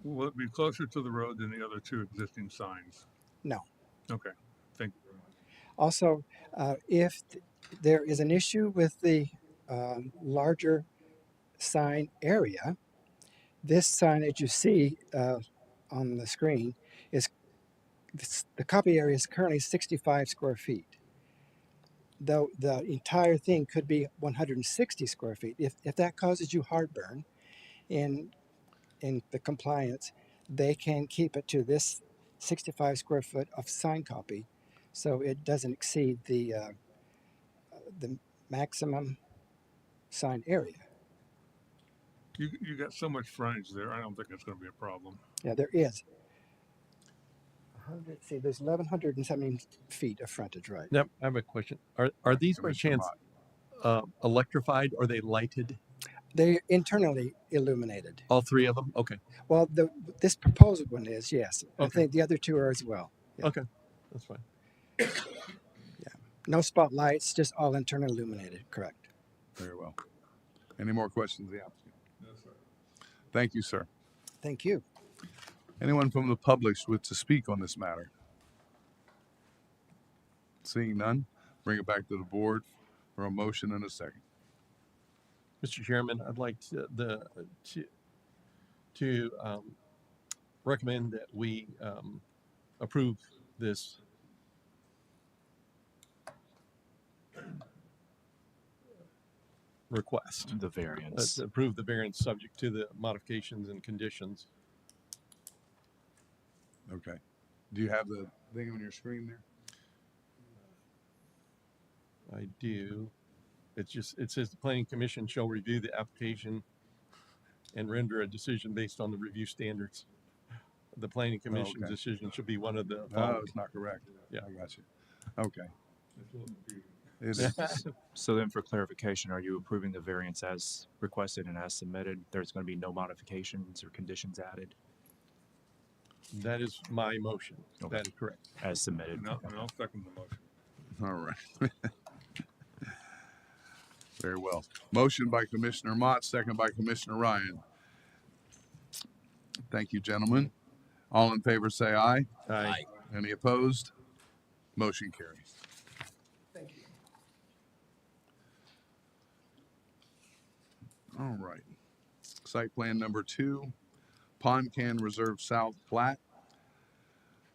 Will it be closer to the road than the other 2 existing signs? No. Okay, thank you very much. Also, if there is an issue with the larger sign area, this sign that you see on the screen is the copy area is currently 65 square feet. Though the entire thing could be 160 square feet. If that causes you heartburn in the compliance, they can keep it to this 65 square foot of sign copy, so it doesn't exceed the maximum sign area. You got so much frontage there. I don't think it's going to be a problem. Yeah, there is. Let's see, there's 1,170 feet of frontage, right? Now, I have a question. Are these by Commissioner chance Mott. electrified? Are they lighted? They're internally illuminated. All 3 of them? Okay. Well, this proposed one is, yes. I Okay. think the other 2 are as well. Yeah. Okay, that's fine. No spotlights, just all internally illuminated, correct. Very well. Any more questions of the applicant? Yes, sir. Thank you, sir. Thank you. Anyone from the public wish to speak on this matter? Seeing none, bring it back to the board for a motion and a second. Mr. Chairman, I'd like to recommend that we approve this request. The variance. Approve the variance subject to the modifications and conditions. Okay. Do you have the thing on your screen there? I do. It says the planning commission shall review the application and render a decision based on the review standards. The planning commission's okay. decision should be one of the No, following. it's not correct. Yeah. I got you. Okay. It's a little confusing. It is. So then for clarification, are you approving the variance as requested and as submitted? There's going to be no modifications or conditions added That is my motion. Okay. That is correct. as submitted? And I'll second the motion. All right. Very well. Motion by Commissioner Mott, second by Commissioner Ryan. Thank you, gentlemen. All in favor say aye. Aye. Any opposed? Motion carries. All right. Site plan number 2, Pond Can Reserve South plat.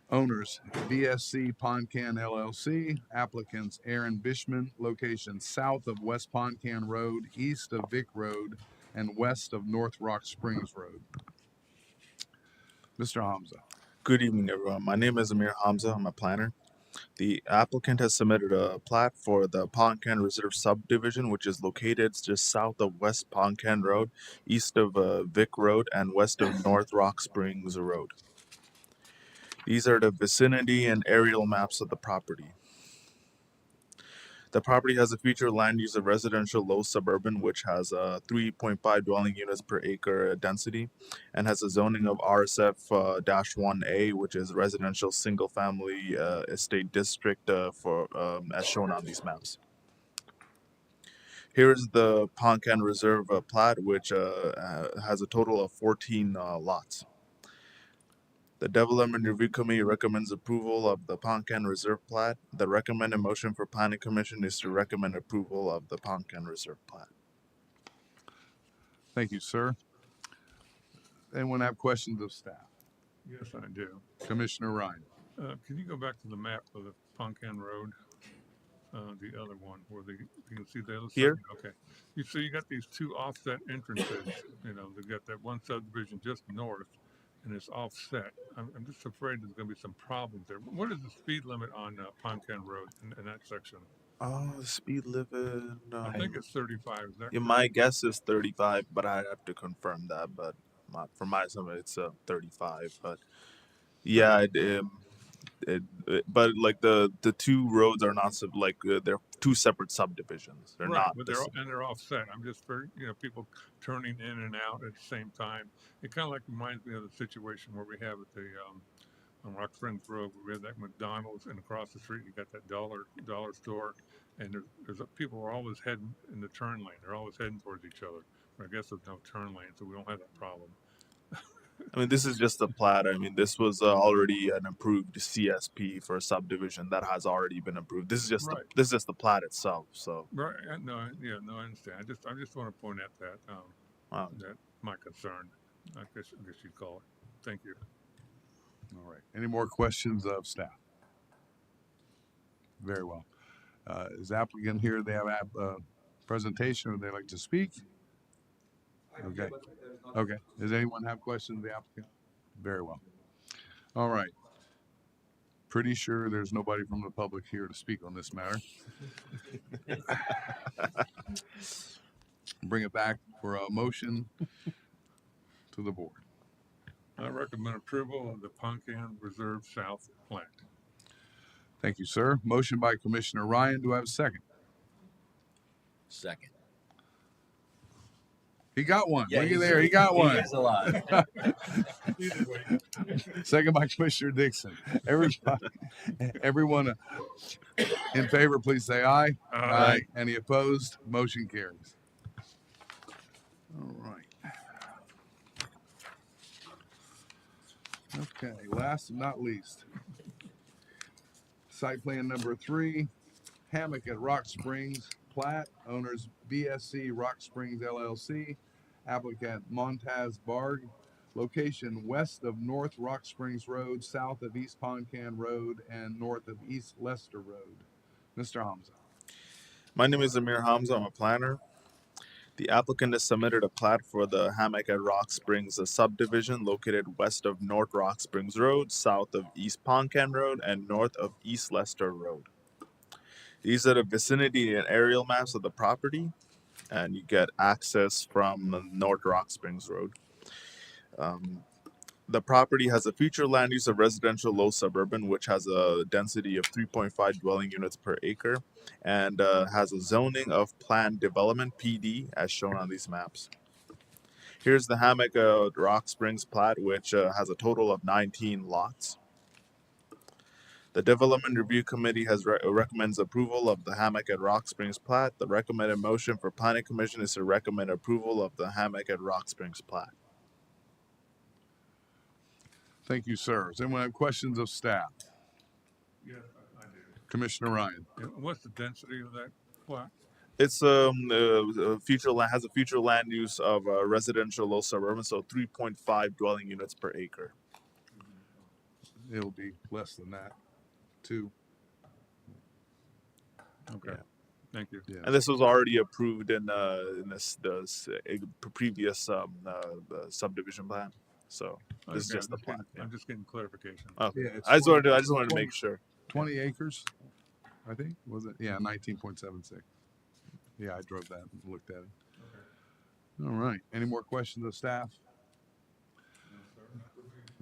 Owners, BSC Pond Can LLC. Applicants, Aaron Bishman. Location south of West Pond Can Road, east of Vic Road, and west of North Rock Springs Road. Mr. Hamza. Good evening, everyone. My name is Amir Hamza. I'm a planner. The applicant has submitted a plat for the Poncan Reserve subdivision, which is located just south of West Poncan Road, east of Vic Road, and west of North Rock Springs Road. These are the vicinity and aerial maps of the property. The property has a future land use of residential low suburban, which has 3.5 dwelling units per acre density, and has a zoning of RSF-1A, which is residential single family estate district as shown on these maps. Here is the Poncan Reserve plat, which has a total of 14 lots. The Development Review Committee recommends approval of the Poncan Reserve plat. The recommended motion for Planning Commission is to recommend approval of the Poncan Reserve plat. Thank you, sir. Anyone have questions of staff? Yes, I do. Commissioner Ryan. Can you go back to the map of the Poncan Road? The other one where you can see the other Here? side. Okay. So you got these two offset entrances. You know, they got that one subdivision just north, and it's offset. I'm just afraid there's going to be some problems there. What is the speed limit on Poncan Road in that section? Oh, the speed limit. I think it's 35. Is that Yeah, my guess is 35, but I have to confirm that. But for my estimate, it's 35. But yeah, but like the two roads are not they're two separate subdivisions. They're right, not. but they're offset. I'm just very, people turning in and out at the same time. It kind of like reminds me of the situation where we have at the on Rock Springs Road, where we have that McDonald's, and across the street you got that dollar store, and there's people are always heading in the turn lane. They're always heading towards each other. But I guess there's no turn lane, so we don't have that problem. I mean, this is just a plat. I mean, this was already an approved CSP for a subdivision that has already been approved. This is just Right. this is just the plat itself. So Right? No, I understand. I just want to point out that that my concern. I guess you'd call it. Thank you. All right. Any more questions of staff? Very well. Is the applicant here? They have a presentation, or they like to speak? Okay. Okay. Does anyone have questions of the applicant? Very well. All right. Pretty sure there's nobody from the public here to speak on this matter. Bring it back for a motion to the board. I recommend approval of the Poncan Reserve South plat. Thank you, sir. Motion by Commissioner Ryan. Do I have a second? Second. He got one. Yeah, Look at there. He got one. He's alive. Second by Commissioner Dixon. Everyone in favor, please say aye. Aye. Any opposed? Motion carries. All right. Okay, last but not least, site plan number 3, Hammock at Rock Springs, plat, owners BSC Rock Springs LLC, applicant Montaz Barg, location west of North Rock Springs Road, south of East Poncan Road, and north of East Lester Road. Mr. Hamza. my name is Amir Hamza. I'm a planner. The applicant has submitted a plat for the Hammock at Rock Springs, a subdivision located west of North Rock Springs Road, south of East Poncan Road, and north of East Lester Road. These are the vicinity and aerial maps of the property, and you get access from North Rock Springs Road. The property has a future land use of residential low suburban, which has a density of 3.5 dwelling units per acre, and has a zoning of planned development PD as shown on these maps. Here's the Hammock Rock Springs plat, which has a total of 19 lots. The Development Review Committee has recommends approval of the Hammock at Rock Springs plat. The recommended motion for Planning Commission is to recommend approval of the Hammock at Rock Springs plat. Thank you, sir. Does anyone have questions of staff? Yes, I do. Commissioner Ryan. What's the density of that plot? It's has a future land use of residential low suburban, so 3.5 dwelling units per acre. It'll be less than that, too. Okay. Yeah. Thank you. Yeah. And this was already approved in previous subdivision plan. So this is Okay, just the plan. Yeah. I'm just getting clarification. Okay. Yeah, it's I just wanted 20 to make sure. 20 acres, I think, was it? Yeah, 19.76. Yeah, I drove that and looked at it. All right. Any more questions of staff?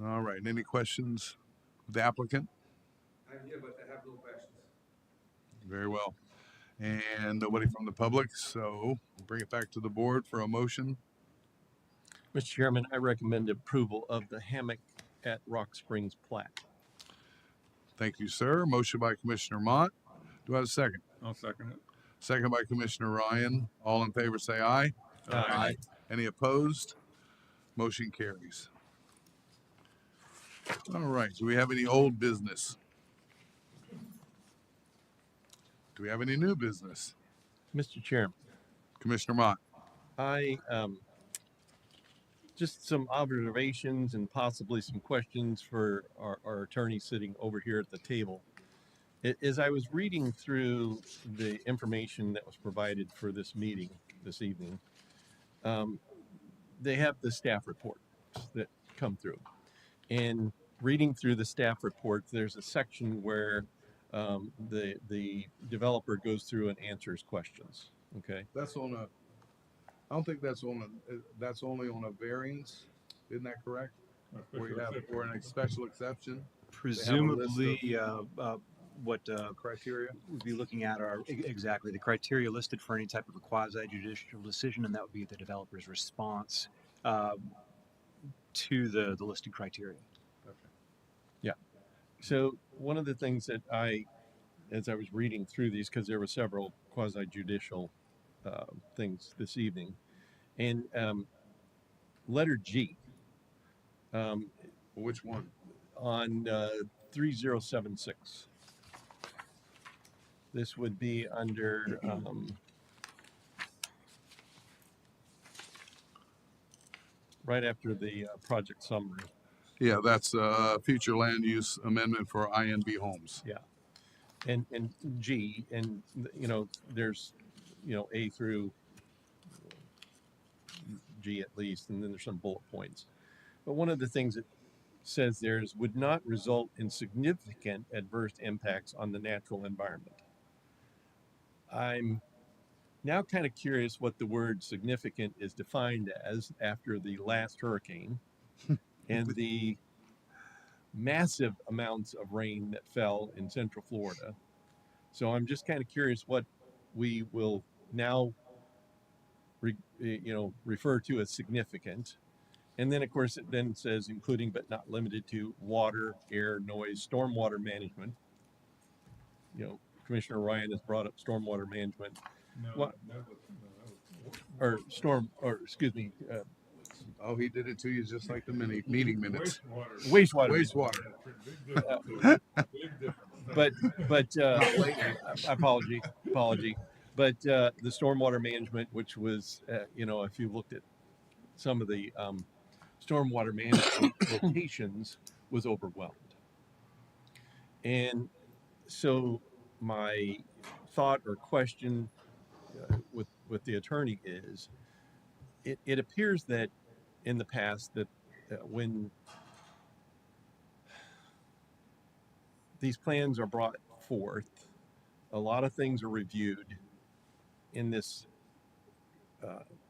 All right. Any questions of the applicant? Yeah, but I have no questions. Very well. And nobody from the public, so bring it back to the board for a motion. Mr. Chairman, I recommend approval of the Hammock at Rock Springs plat. Thank you, sir. Motion by Commissioner Mott. Do I have a second? I'll second it. Second by Commissioner Ryan. All in favor say aye. Aye. Any opposed? Motion carries. All right. Do we have any old business? Do we have any new business? Mr. Chairman, Commissioner Mott. I just some observations and possibly some questions for our attorney sitting over here at the table. As I was reading through the information that was provided for this meeting this evening, they have the staff reports that come through. And reading through the staff reports, there's a section where the developer goes through and answers questions. Okay. That's on a, I don't think that's on a, that's only on a variance. Isn't that correct? Where you have, or a special exception? Presumably, what criteria we'd be looking at are exactly the criteria listed for any type of a quasi-judicial decision, and that would be the developer's response to the listed criteria. Yeah. So one of the things that as I was reading through these, because there were several quasi-judicial things this evening, and letter G. Which one? On 3076. This would be under right after the project summary. Yeah, that's future land use amendment for INB homes. Yeah, and G, and there's A through G at least, and then there's some bullet points. But one of the things it says there is would not result in significant adverse impacts on the natural environment. I'm now kind of curious what the word significant is defined as after the last hurricane and the massive amounts of rain that fell in Central Florida. So I'm just kind of curious what we will now refer to as significant. And then of course it then says including but not limited to water, air, noise, stormwater management. Commissioner Ryan has brought up stormwater management. Oh, he did it to you just like the meeting minutes. Wastewater. But apology. But the stormwater management, which was, if you looked at some of the stormwater management locations, was overwhelmed. And so my thought or question with the attorney is, it appears that in the past that when these plans are brought forth, a lot of things are reviewed in this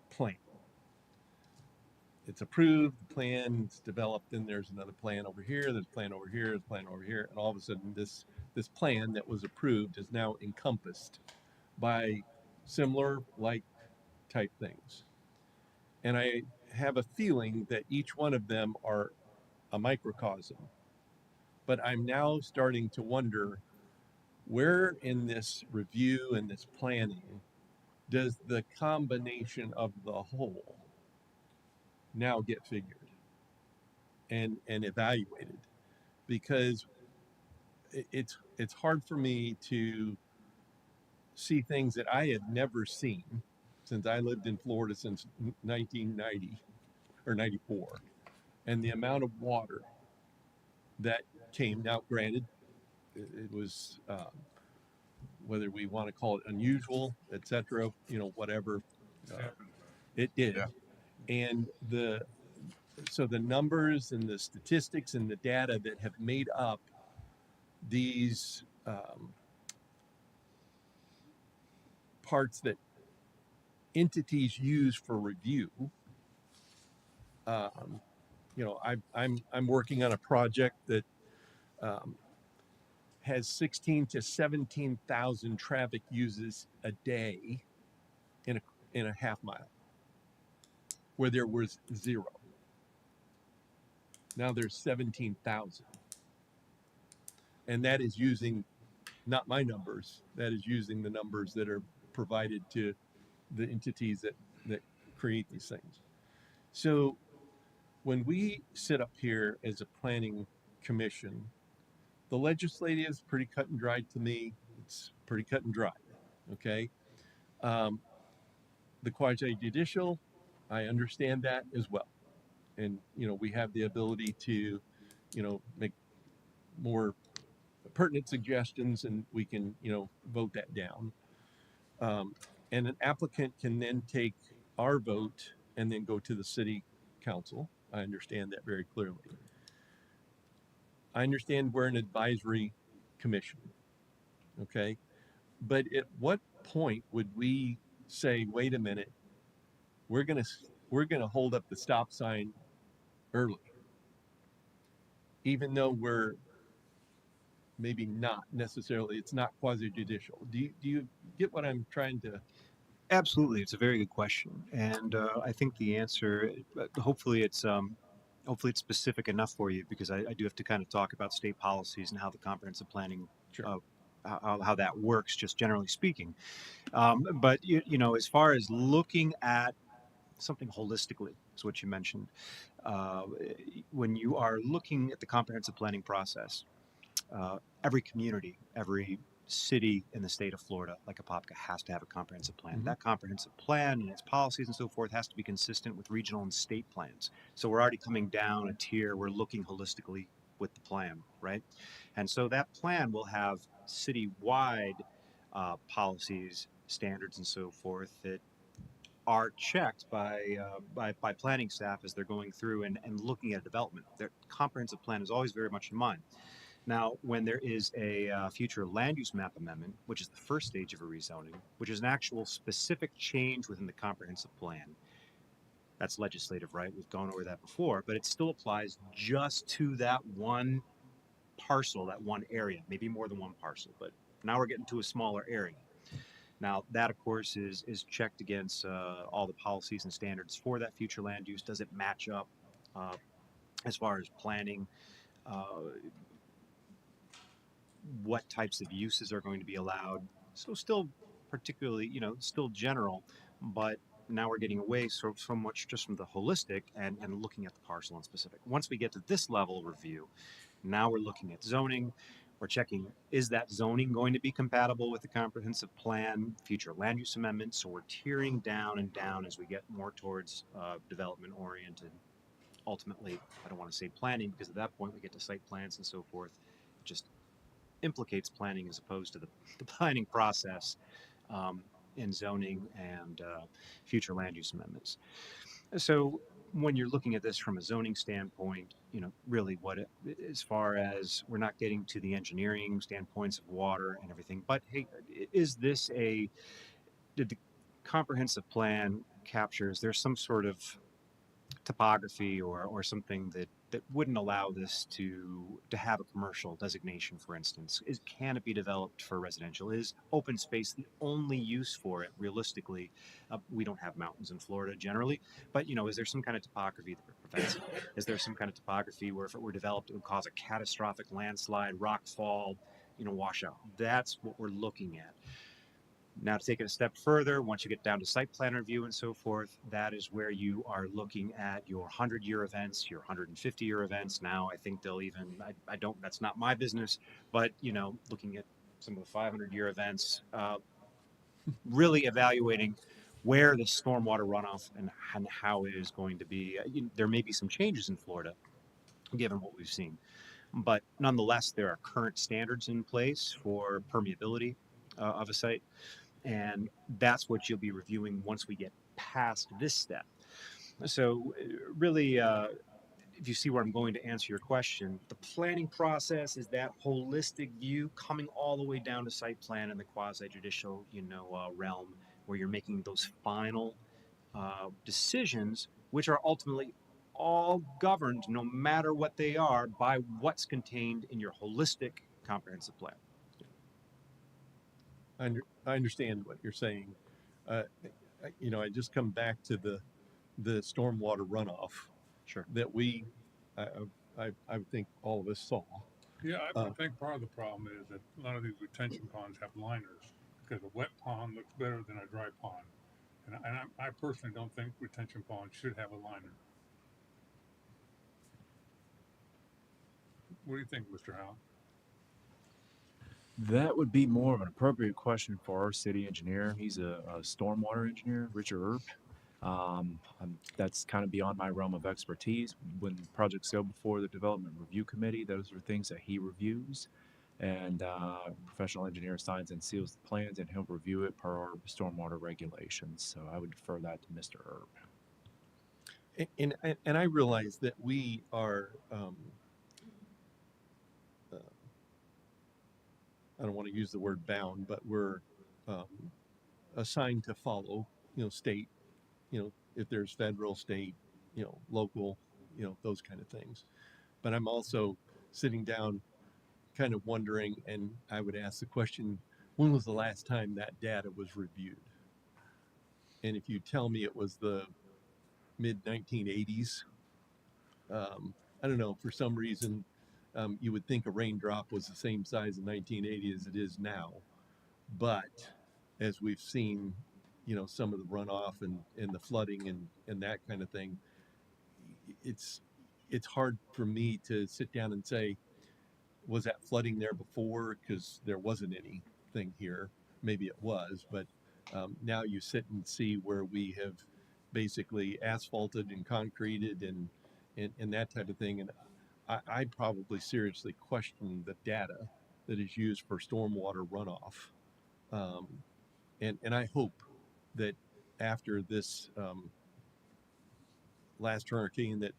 plan. It's approved, the plan's developed, then there's another plan over here, there's a plan over here, there's a plan over here, and all of a sudden this plan that was approved is now encompassed by similar like type things. And I have a feeling that each one of them are a microcosm But I'm now starting to wonder where in this review and this planning does the combination of the whole now get figured and evaluated? Because it's hard for me to see things that I had never seen since I lived in Florida since 1990 or 94, and the amount of water that came. Now, granted, it was whether we want to call it unusual, etc., whatever, It's uh, happened. it did. Yeah. And the numbers and the statistics and the data that have made up these parts that entities use for review. Um, I'm working on a project that um, has 16 to 17,000 traffic uses a day in a half mile, where there was zero. Now there's 17,000, and that is using not my numbers. That is using the numbers that are provided to the entities that create these things. So when we sit up here as a planning commission, the legislative is pretty cut and dried to me. It's pretty cut and dry. Okay. Um, the quasi judicial, I understand that as well. And, we have the ability to, make more pertinent suggestions and we can, vote that down. And an applicant can then take our vote and then go to the city council. I understand that very clearly. I understand we're an advisory commission, okay? But at what point would we say, wait a minute, we're gonna we're gonna hold up the stop sign early, even though we're maybe not necessarily, it's not quasi judicial. Do you get what I'm trying to? Absolutely, it's a very good question, and I think the answer, hopefully it's specific enough for you because I do have to kind of talk about state policies and how the comprehensive planning, Sure. uh, how that works, just generally speaking. But as far as looking at something holistically, is what you mentioned. Uh, when you are looking at the comprehensive planning process, every community, every city in the state of Florida, like Apopka, has to have a comprehensive plan. Mhm. That comprehensive plan and its policies and so forth has to be consistent with regional and state plans. So we're already coming down a tier. We're looking holistically with the plan, right? And so that plan will have citywide policies, standards, and so forth that are checked by planning staff as they're going through and looking at development. Their comprehensive plan is always very much in mind. Now, when there is a future land use map amendment, which is the first stage of a rezoning, which is an actual specific change within the comprehensive plan, that's legislative, right? We've gone over that before, but it still applies just to that one parcel, that one area, maybe more than one parcel, but now we're getting to a smaller area. Now, that of course is checked against all the policies and standards for that future land use. Does it match up uh, as far as planning? Uh, what types of uses are going to be allowed. So still particularly, still general, but now we're getting away so much just from the holistic and looking at the parcel in specific. Once we get to this level of review, now we're looking at zoning. We're checking, is that zoning going to be compatible with the comprehensive plan, future land use amendments? So we're tiering down and down as we get more towards development oriented. Ultimately, I don't want to say planning because at that point we get to site plans and so forth. It just implicates planning as opposed to the planning process um, in zoning and future land use amendments. So when you're looking at this from a zoning standpoint, really as far as we're not getting to the engineering standpoints of water and everything, but hey, did the comprehensive plan capture, is there some sort of topography or something that wouldn't allow this to have a commercial designation, for instance? Can it be developed for residential? Is open space the only use for it realistically? We don't have mountains in Florida generally, but is there some kind of topography that prevents it? Is there some kind of topography where if it were developed, it would cause a catastrophic landslide, rock fall, washout? That's what we're looking at. Now, to take it a step further, once you get down to site plan review and so forth, that is where you are looking at your 100-year events, your 150-year events. Now, I think they'll even, I don't, that's not my business, but, looking at some of the 500-year events, really evaluating where the stormwater runoff and how it is going to be. There may be some changes in Florida, given what we've seen. But nonetheless, there are current standards in place for permeability of a site. And that's what you'll be reviewing once we get past this step. So really, if you see where I'm going to answer your question, the planning process is that holistic view coming all the way down to site plan and the quasi-judicial, realm, where you're making those final decisions, which are ultimately all governed, no matter what they are, by what's contained in your holistic comprehensive plan. I understand what you're saying. I just come back to the stormwater runoff Sure. that I would think all of us saw. Yeah, I think part of the problem is that a lot of these retention ponds have liners because a wet pond looks better than a dry pond. And I personally don't think retention ponds should have a liner. What do you think, Mr. Howe? That would be more of an appropriate question for our city engineer. He's a stormwater engineer, Richard Earp. That's kind of beyond my realm of expertise. When projects go before the development review committee, those are things that he reviews. And professional engineer signs and seals the plans, and he'll review it per our stormwater regulations. So I would defer that to Mr. Earp. And I realize that we are I don't want to use the word bound, but we're assigned to follow, state, if there's federal, state, local, those kind of things. But I'm also sitting down kind of wondering, and I would ask the question, when was the last time that data was reviewed? And if you tell me it was the mid 1980s, I don't know, for some reason, you would think a raindrop was the same size in 1980 as it is now. But as we've seen, some of the runoff and the flooding and that kind of thing, it's hard for me to sit down and say, was that flooding there before? Because there wasn't anything here. Maybe it was, but now you sit and see where we have basically asphalted and concreted and that type of thing. And I probably seriously question the data that is used for stormwater runoff. And I hope that after this last hurricane that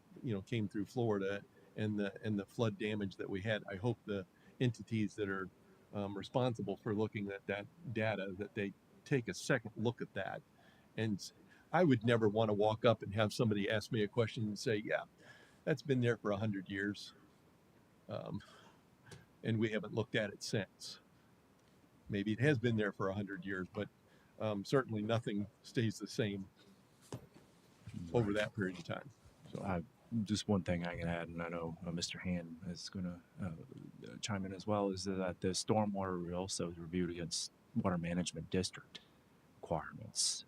came through Florida and the flood damage that we had, I hope the entities that are responsible for looking at that data, that they take a second look at that. And I would never want to walk up and have somebody ask me a question and say, "Yeah, that's been there for 100 years, and we haven't looked at it since." Maybe it has been there for 100 years, but certainly nothing stays the same over that period of time. So Just one thing I can add, and I know Mr. Hand is going to chime in as well, is that the stormwater also is reviewed against water management district requirements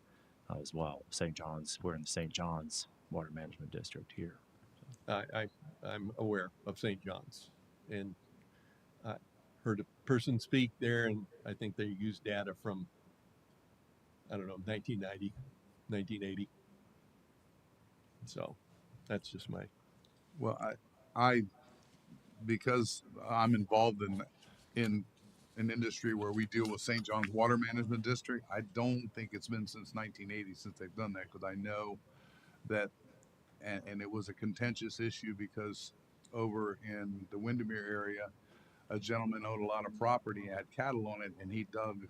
as well. St. John's, we're in the St. John's water management district here. I'm aware of St. John's, and I heard a person speak there, and I think they used data from, I don't know, 1990, 1980. So that's just my. Well, I because I'm involved in an industry where we deal with St. John's Water Management District. I don't think it's been since 1980 since they've done that, because I know that, and it was a contentious issue because over in the Windermere area, a gentleman owed a lot of property, had cattle on it, and he dug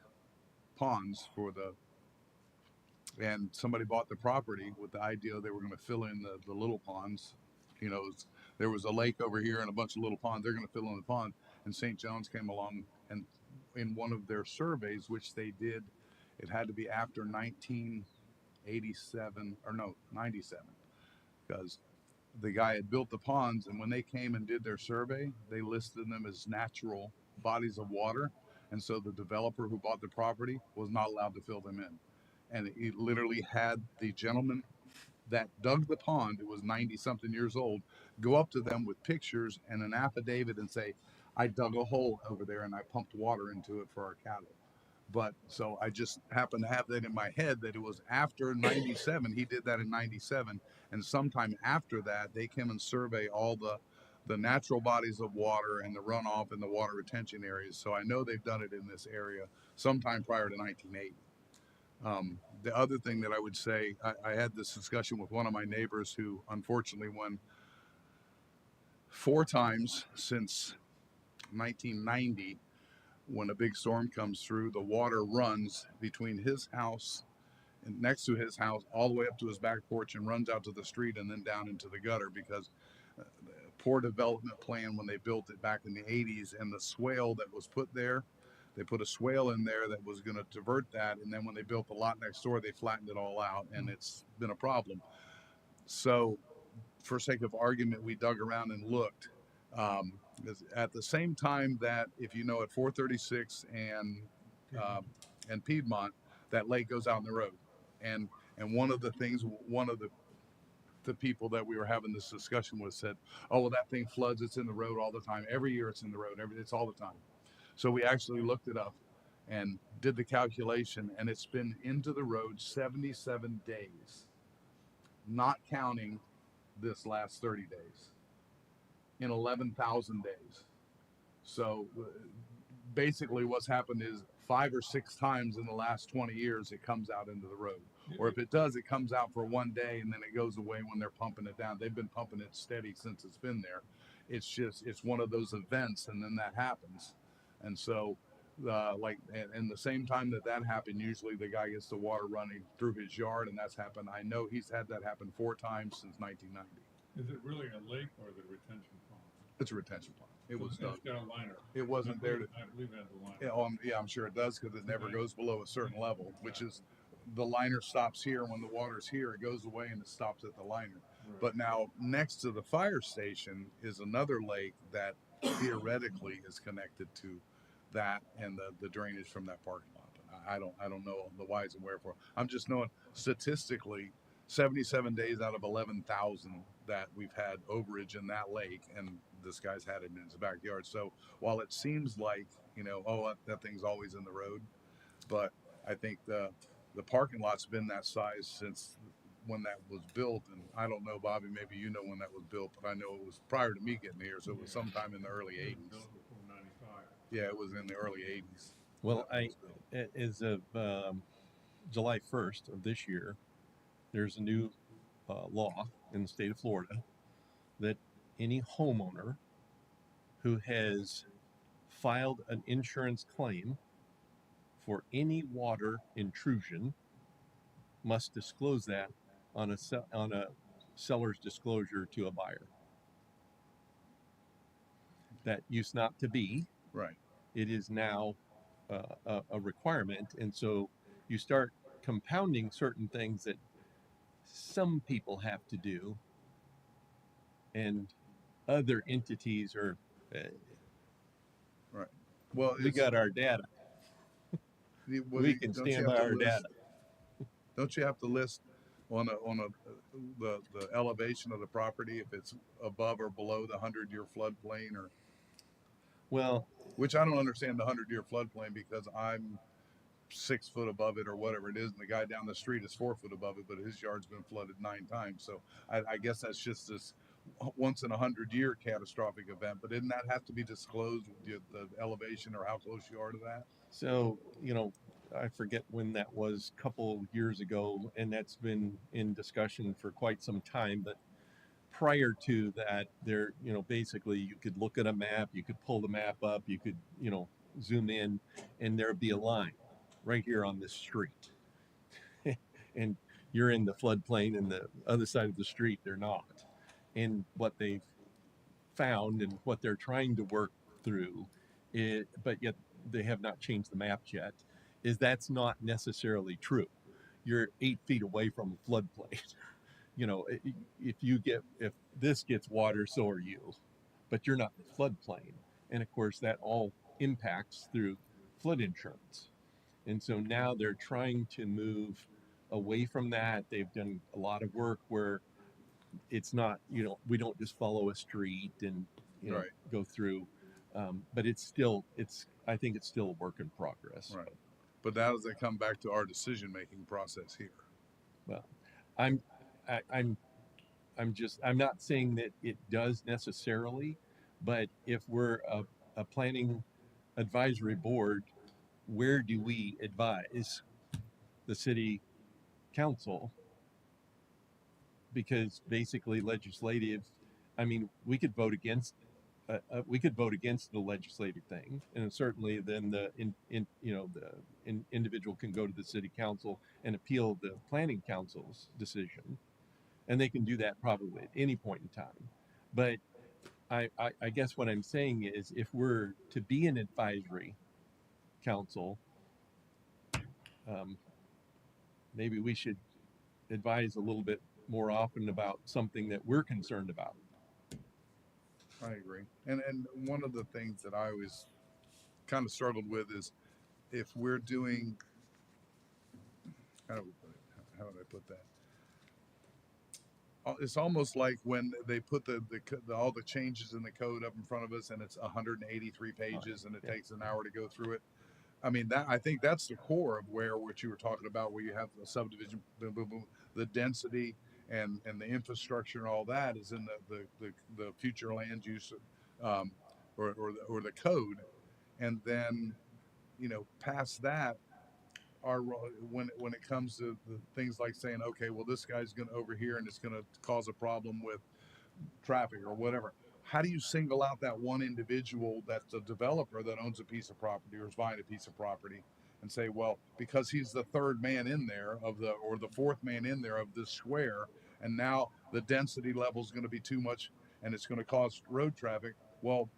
ponds and somebody bought the property with the idea they were going to fill in the little ponds, you know, there was a lake over here and a bunch of little ponds. They're going to fill in the pond. And St. John's came along, and in one of their surveys, which they did, it had to be after 1987 or no 97, because the guy had built the ponds, and when they came and did their survey, they listed them as natural bodies of water, and so the developer who bought the property was not allowed to fill them in. And it literally had the gentleman that dug the pond, who was 90 something years old, go up to them with pictures and an affidavit and say, I dug a hole over there and I pumped water into it for our cattle. But so I just happened to have that in my head that it was after 97. He did that in 97. And sometime after that, they came and survey all the natural bodies of water and the runoff and the water retention areas. So I know they've done it in this area sometime prior to 1980. The other thing that I would say, I had this discussion with one of my neighbors who unfortunately won 4 times since 1990. When a big storm comes through, the water runs between his house and next to his house all the way up to his back porch and runs out to the street and then down into the gutter because the poor development plan when they built it back in the 80s, and the swale that was put there, they put a swale in there that was going to divert that, and then when they built the lot next door, they flattened it all out, and it's been a problem. So for sake of argument, we dug around and looked. At the same time that, if you know, at 436 and Piedmont, that lake goes out in the road, and one of the things, one of the people that we were having this discussion with said, "Oh, well, that thing floods. It's in the road all the time. Every year, it's in the road. It's all the time." So we actually looked it up and did the calculation, and it's been into the road 77 days, not counting this last 30 days, in 11,000 days. So basically what's happened is 5 or 6 times in the last 20 years it comes out into the road, or if it does, it comes out for one day and then it goes away when they're pumping it down. They've been pumping it steady since it's been there. It's one of those events, and then that happens. And so and the same time that happened, usually the guy gets the water running through his yard, and that's happened. I know he's had that happen 4 times since 1990. Is it really a lake or the retention pond? It's a retention pond. It was done. It's got a liner. It wasn't there to. I believe it has a liner. Yeah, I'm sure it does, because it never goes below a certain level, which is the liner stops here. When the water's here, it goes away and it stops at the liner. Right. But now next to the fire station is another lake that theoretically is connected to that and the drainage from that parking lot. But I don't know the whys and wherefore. I'm just knowing statistically 77 days out of 11,000 that we've had overage in that lake, and this guy's had it in his backyard. So while it seems like, oh, that thing's always in the road, but I think the parking lot's been that size since when that was built. And I don't know, Bobby, maybe you know when that was built, but I know it was prior to me getting here, so it was sometime in the early 80s. Built before 95. Yeah, it was in the early 80s. Well, as of July 1st of this year, there's a new law in the state of Florida that any homeowner who has filed an insurance claim for any water intrusion must disclose that on a seller's disclosure to a buyer. That used not to be. Right. It is now a requirement, and so you start compounding certain things that some people have to do, and other entities are. Right. Well, We got our data. We can stand by our data. Don't you have to list on the elevation of the property if it's above or below the 100-year floodplain, or? Well, which I don't understand the 100-year floodplain, because I'm 6 foot above it or whatever it is, and the guy down the street is 4 foot above it, but his yard's been flooded 9 times. So I guess that's just this once in 100-year catastrophic event. But didn't that have to be disclosed, the elevation or how close you are to that? So, I forget when that was, a couple years ago, and that's been in discussion for quite some time. But prior to that, there, basically you could look at a map, you could pull the map up, you could, zoom in, and there'd be a line right here on this street. And you're in the floodplain, and the other side of the street, they're not. And what they've found and what they're trying to work through, but yet they have not changed the maps yet, is that's not necessarily true. You're 8 feet away from a floodplain. If this gets water, so are you, but you're not in the floodplain. And of course, that all impacts through flood insurance. And so now they're trying to move away from that. They've done a lot of work where it's not, we don't just follow a street and, Right. go through. But I think it's still a work in progress. Right. But now does that come back to our decision making process here? Well, I'm, I'm not saying that it does necessarily, but if we're a planning advisory board, where do we advise the city council? Because basically legislative, I mean, we could vote against the legislative thing, and certainly then individual can go to the city council and appeal the planning council's decision, and they can do that probably at any point in time. But I guess what I'm saying is, if we're to be an advisory council, maybe we should advise a little bit more often about something that we're concerned about. I agree. And one of the things that I always kind of struggled with is if we're doing, how do we put it? How would I put that? It's almost like when they put all the changes in the code up in front of us, and it's 183 pages, and it takes an hour to go through it. I mean, I think that's the core of what you were talking about, where you have the subdivision, boom, boom, boom, the density and the infrastructure and all that is in the future land use, or the code, and then past that, when it comes to the things like saying, okay, well, this guy's going to over here and it's going to cause a problem with traffic or whatever. How do you single out that one individual that's a developer that owns a piece of property or is buying a piece of property and say, well, because he's the third man in there or the fourth man in there of this square, and now the density level is going to be too much and it's going to cause road traffic. Well,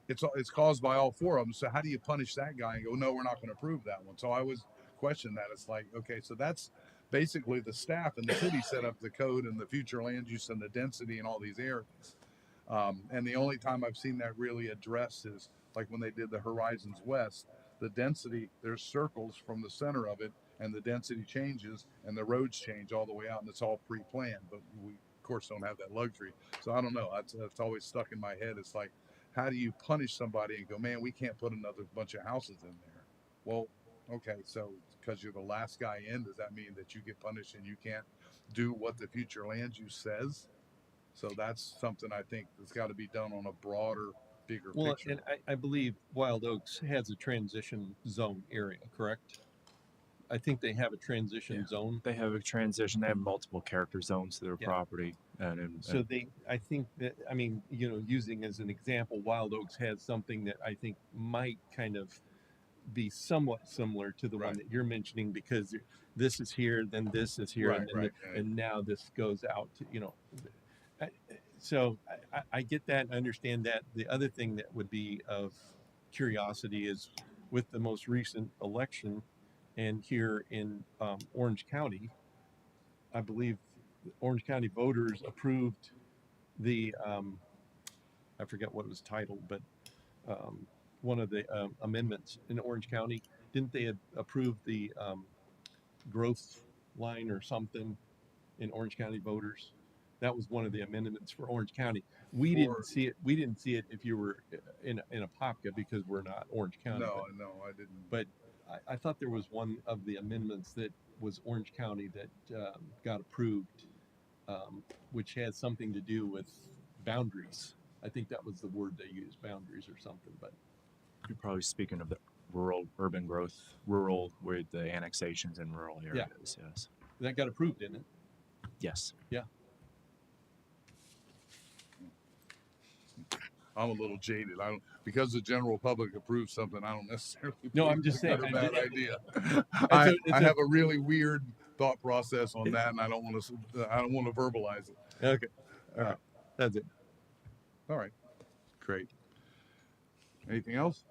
it's caused by all four of them. So how do you punish that guy and go, no, we're not going to approve that one? So I always question that. It's like, okay, so that's basically the staff in the city set up the code and the future land use and the density in all these areas. And the only time I've seen that really addressed is like when they did the Horizons West. The density, there's circles from the center of it, and the density changes, and the roads change all the way out, and it's all pre-planned. But we, of course, don't have that luxury. So I don't know. That's always stuck in my head. It's like, how do you punish somebody and go, man, we can't put another bunch of houses in there? Well, okay, so because you're the last guy in, does that mean that you get punished and you can't do what the future land use says? So that's something I think that's got to be done on a broader, bigger picture. And I believe Wild Oaks has a transition zone area, correct? I think they have a transition zone. They have a transition. They have multiple character zones to their Yeah. property, So I think that, I mean, using as an example, Wild Oaks has something that I think might kind of be somewhat similar to the one Right. that you're mentioning, because this is here, then this is here, Right, and then right, and now this goes out to, so I get that and understand that. The other thing that would be of curiosity is, with the most recent election, and here in Orange County, I believe the Orange County voters approved the I forget what it was titled, but one of the amendments in Orange County. Didn't they approve the growth line or something in Orange County voters? That was one of the amendments for Orange County. We didn't see it. We didn't see it if you were in Apopka, because we're not Orange County. No, I didn't. But I thought there was one of the amendments that was Orange County that got approved, which had something to do with boundaries. I think that was the word they used, boundaries or something. But you're probably speaking of the urban growth, with the annexations in rural areas. Yes. That got approved, didn't it? Yes. Yeah. I'm a little jaded. I don't, because the general public approves something, I don't necessarily. No, I'm just saying, it's a bad idea. It's I have a really weird thought process on that, and I don't want to verbalize it. Okay. All right. That's it. All right. Great. Anything else?